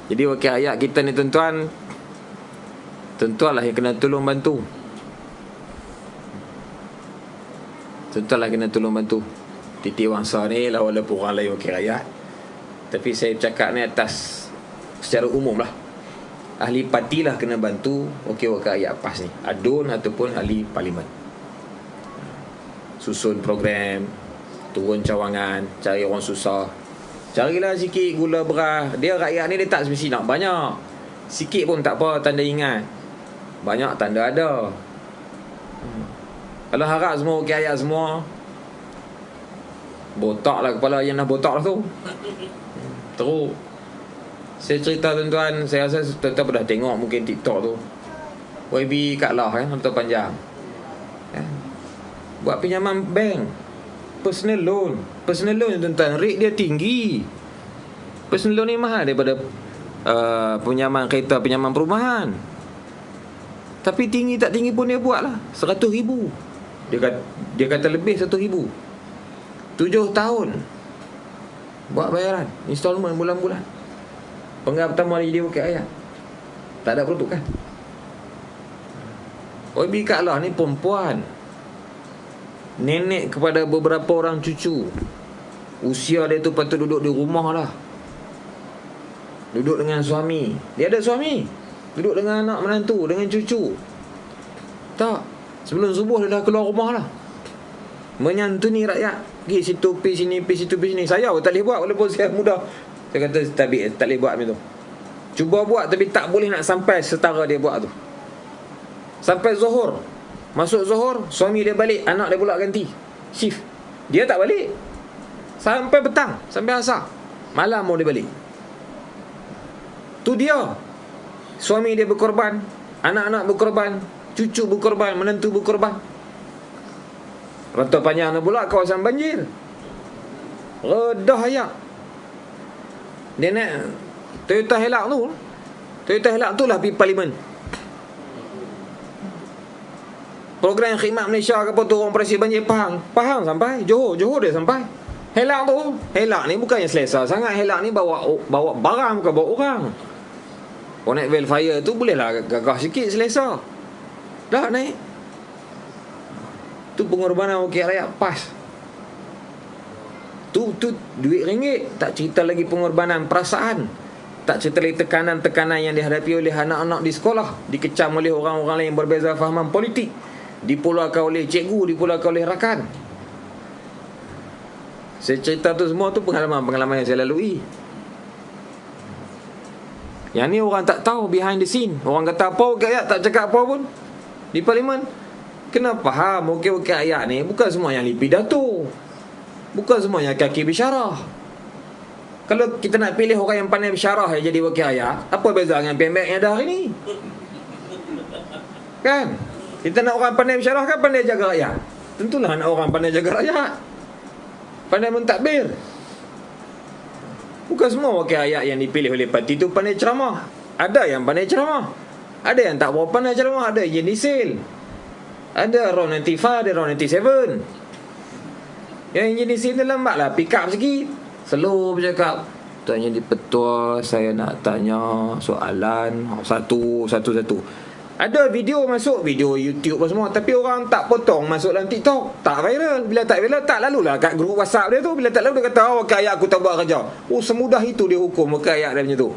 Jadi wakil rakyat kita ni tuan-tuan, tentulah yang kena tolong bantu. Tentulah kena tolong bantu. Titi Wangsa ni lah, walaupun orang lain wakil rakyat, tapi saya cakap ni atas secara umum lah. Ahli parti lah kena bantu wakil-wakil rakyat PAS ni, adun ataupun ahli parlimen. Susun program, turun cawangan, cari orang susah. Carilah sikit gula beras. Dia rakyat ni dia tak semesti nak banyak. Sikit pun tak apa, tanda ingat. Banyak tanda ada. Kalau harap semua wakil rakyat semua, botak lah kepala yang dah botak lah tu. Teruk. Saya cerita tuan-tuan, saya rasa tuan-tuan dah tengok mungkin TikTok tu, YB Kak Lah kan, Harta Panjang buat pinjaman bank, personal loan tuan-tuan, rate dia tinggi. Personal loan ni mahal daripada pinjaman kereta, pinjaman perumahan. Tapi tinggi tak tinggi pun dia buat lah, 100,000. Dia kata lebih 100,000, 7 tahun buat bayaran installment bulan-bulan. Penggal pertama dia jadi wakil rakyat, tak ada peruntukan. YB Kak Lah ni perempuan, nenek kepada beberapa orang cucu. Usia dia tu patut duduk di rumah lah, duduk dengan suami. Dia ada suami, duduk dengan anak menantu, dengan cucu. Tak, sebelum subuh dia dah keluar rumah lah. menyantuni rakyat. Pergi situ, pergi sini, pergi situ, pergi sini. Saya tak boleh buat walaupun saya muda. Saya kata tak boleh buat macam tu. Cuba buat tapi tak boleh nak sampai setara dia buat tu. Sampai Zuhur. Masuk Zuhur, suami dia balik, anak dia pula ganti shift. Dia tak balik sampai petang, sampai asar. Malam mau dia balik. Tu dia. Suami dia berkorban, anak-anak berkorban, cucu berkorban, menantu berkorban. Rantau panjang pula kawasan banjir. Redah ayak. Dia naik Toyota Hilux tu. Toyota Hilux tu lah pergi parlimen. Program khidmat Malaysia ke apa tu, orang operasi banjir Pahang sampai Johor dia sampai. Hilux tu, Hilux ni bukannya selesa sangat. Hilux ni bawa barang, bukan bawa orang. Orang naik Velfire tu bolehlah gagah sikit, selesa. Dah naik. Tu pengorbanan wakil rakyat pas. Tu duit ringgit. Tak cerita lagi pengorbanan perasaan. Tak cerita lagi tekanan-tekanan yang dihadapi oleh anak-anak di sekolah, dikecam oleh orang-orang lain yang berbeza fahaman politik, dipulaukan oleh cikgu, dipulaukan oleh rakan. Saya cerita tu semua tu pengalaman-pengalaman yang saya lalui. Yang ni orang tak tahu behind the scene. Orang kata apa, wakil rakyat tak cakap apa pun di parlimen. Kena faham, wakil rakyat ni bukan semua yang pidato, bukan semua yang kaki bisyarah. Kalau kita nak pilih orang yang pandai bisyarah yang jadi wakil rakyat, apa beza dengan pembek yang ada hari ni? Kan? Kita nak orang pandai bisyarah kan pandai jaga rakyat. Tentulah nak orang pandai jaga rakyat, pandai mentadbir. Bukan semua wakil rakyat yang dipilih oleh parti tu pandai ceramah. Ada yang pandai ceramah, ada yang tak berapa pandai ceramah. Ada yang disil, ada round 95, ada round 97. Yang disil tu lambat lah, pick up sikit, slow bercakap. Tanya di petua, saya nak tanya soalan satu. Ada video masuk, video YouTube semua, tapi orang tak potong masuk dalam TikTok, tak viral. Bila tak viral, tak lalulah kat grup WhatsApp dia tu. Bila tak lalu, dia kata, oh wakil rakyat aku tak buat kerja. Oh, semudah itu dia hukum wakil rakyat dia macam tu.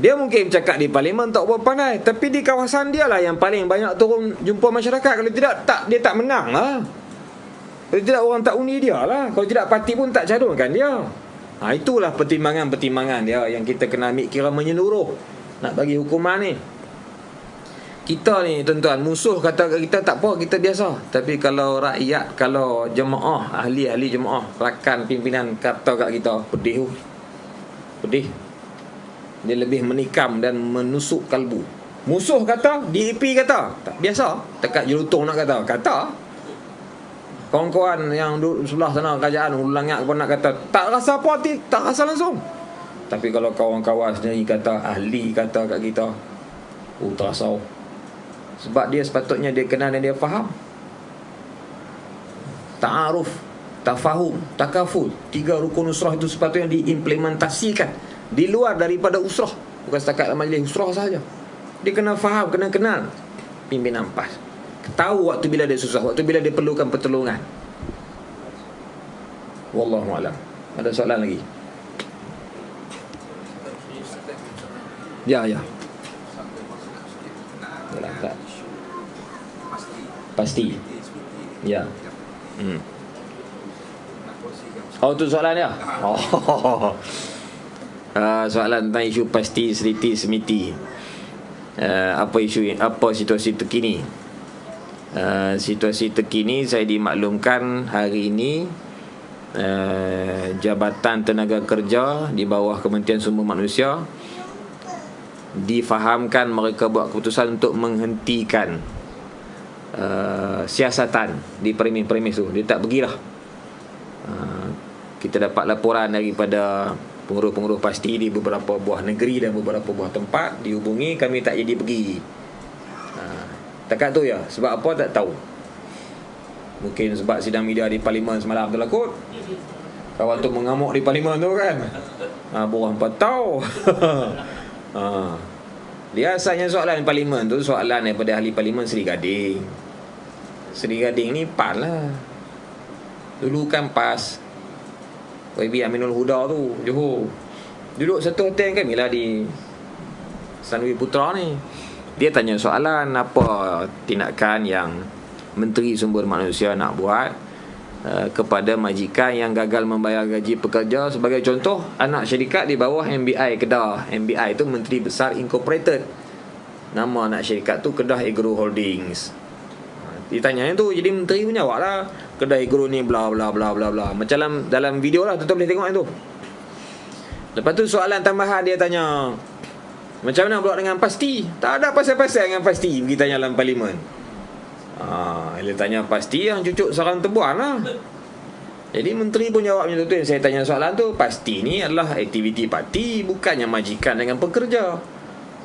Dia mungkin bercakap di parlimen tak berapa pandai, tapi di kawasan dia lah yang paling banyak turun jumpa masyarakat. Kalau tidak, dia tak menang lah. Kalau tidak, orang tak undi dia lah. Kalau tidak, parti pun tak cadurkan dia. Itulah pertimbangan-pertimbangan dia yang kita kena ambil kira menyeluruh nak bagi hukuman ni. Kita ni tuan-tuan, musuh kata kita tak apa, kita biasa. Tapi kalau rakyat, kalau jemaah, ahli-ahli jemaah, rakan pimpinan kata kat kita, pedih. Dia lebih menikam dan menusuk kalbu. Musuh kata, DAP kata, tak biasa. Dekat jelutong nak kata. Kawan-kawan yang duduk sebelah sana kerajaan ulangak pun nak kata, tak rasa apa hati, tak rasa langsung. Tapi kalau kawan-kawan sendiri kata, ahli kata kat kita, terasa. Sebab dia sepatutnya dia kenal dan dia faham. Ta'aruf, tafahum, takaful, 3 rukun usrah itu sepatutnya diimplementasikan di luar daripada usrah. Bukan setakat dalam majlis usrah sahaja. Dia kena faham, kena kenal pimpinan PAS, tahu waktu bila dia susah, waktu bila dia perlukan pertolongan. Wallahualam. Ada soalan lagi? Ya. Tak. Pasti. Ya. Oh, tu soalan dia. Soalan tentang isu pasti, seliti, semiti. Apa situasi terkini? Situasi terkini saya dimaklumkan hari ini Jabatan Tenaga Kerja di bawah Kementerian Sumber Manusia difahamkan mereka buat keputusan untuk menghentikan siasatan di premis-premis tu. Dia tak pergilah. Kita dapat laporan daripada penguruh-penguruh pasti di beberapa buah negeri dan beberapa buah tempat dihubungi, kami tak jadi pergi. Takat tu ya. Sebab apa tak tahu. Mungkin sebab sidang media di parlimen semalam tu lah kot. Kawan tu mengamuk di parlimen tu kan. Borang patau. Biasanya soalan parlimen tu soalan daripada ahli parlimen Seri Gading. Seri Gading ni PAN lah. Dulu kan PAS YB Aminul Huda tu Johor. Duduk satu hotel kan Mila di Sanwi Putra ni. Dia tanya soalan apa tindakan yang Menteri Sumber Manusia nak buat kepada majikan yang gagal membayar gaji pekerja. Sebagai contoh, anak syarikat di bawah MBI Kedah. MBI itu Menteri Besar Incorporated. Nama anak syarikat tu Kedah Agro Holdings. Ditanya tu, jadi menteri pun jawab lah, Kedah Agro ni bla bla bla bla bla. Macam dalam video lah, tuan-tuan boleh tengok itu. Lepas tu soalan tambahan dia tanya, macam mana pula dengan pasti? Tak ada pasal-pasal dengan pasti, pergi tanya dalam parlimen. Dia tanya pasti, yang cucuk sarang tebuan lah. Jadi menteri pun jawab macam tu. Yang saya tanya soalan tu, pasti ni adalah aktiviti parti, bukannya majikan dengan pekerja.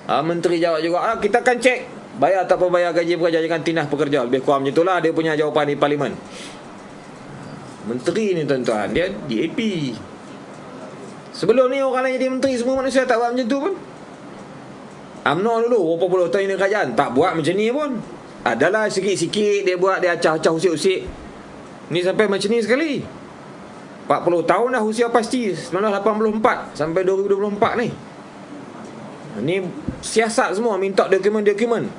Menteri jawab juga, kita akan cek bayar tak bayar gaji pekerja dengan tindah pekerja. Lebih kurang macam itulah dia punya jawapan di parlimen. Menteri ni tuan-tuan, dia DAP. Sebelum ni orang lain jadi menteri semua manusia tak buat macam tu pun. UMNO dulu berapa puluh tahun ini kerajaan tak buat macam ni pun. Adalah sikit-sikit dia buat, dia acah-acah usik-usik. Ni sampai macam ni sekali. 40 tahun dah usia pasti, 1984 sampai 2024 ni. Ni siasat semua, minta dokumen-dokumen.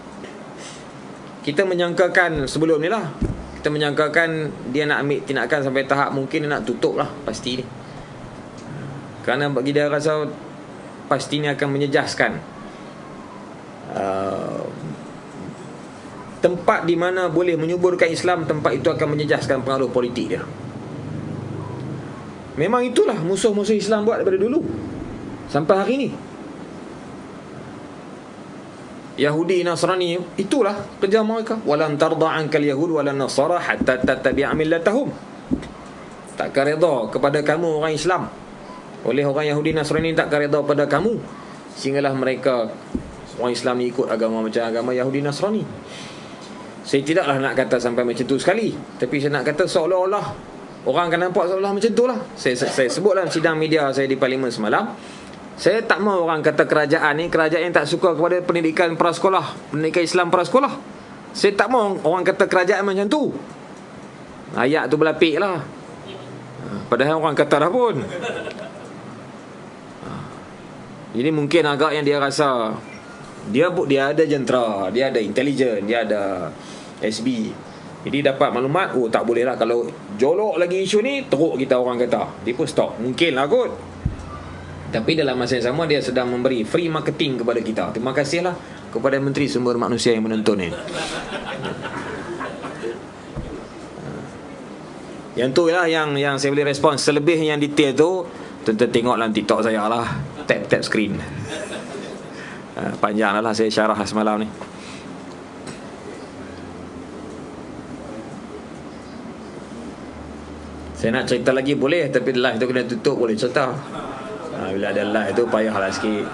Kita menyangkakan sebelum ni lah, kita menyangkakan dia nak ambil tindakan sampai tahap mungkin dia nak tutup lah pasti ni. Kerana bagi dia rasa pasti ni akan menyejaskan tempat di mana boleh menyuburkan Islam, tempat itu akan menyejaskan pengaruh politik dia. Memang itulah musuh-musuh Islam buat daripada dulu sampai hari ni. Yahudi Nasrani, itulah kerja mereka. Walan tarda ankal yahud walan nasara hatta tattabi'a millatahum. Takkan redha kepada kamu orang Islam oleh orang Yahudi Nasrani, takkan redha pada kamu sehinggalah mereka orang Islam ni ikut agama macam agama Yahudi Nasrani. Saya tidaklah nak kata sampai macam tu sekali, tapi saya nak kata seolah-olah orang akan nampak seolah macam tu lah. Saya sebut dalam sidang media saya di parlimen semalam, saya tak mahu orang kata kerajaan ni kerajaan yang tak suka kepada pendidikan prasekolah, pendidikan Islam prasekolah. Saya tak mahu orang kata kerajaan macam tu. Ayat tu berlapik lah, padahal orang kata dah pun. Jadi mungkin agak yang dia rasa dia ada jentera, dia ada intelijen, dia ada SB, jadi dapat maklumat, tak boleh lah kalau jolok lagi isu ni, teruk kita orang kata. Dia pun stop, mungkin lah kot. Tapi dalam masa yang sama dia sedang memberi free marketing kepada kita. Terima kasihlah kepada Menteri Sumber Manusia yang menonton ni. Yang tu lah yang saya boleh respon. Selebih yang detail tu tuan-tuan tengok dalam TikTok saya lah, tap screen. Panjang lah saya syarah semalam ni. Saya nak cerita lagi boleh, tapi live tu kena tutup, boleh cerita. Bila ada live tu payahlah sikit.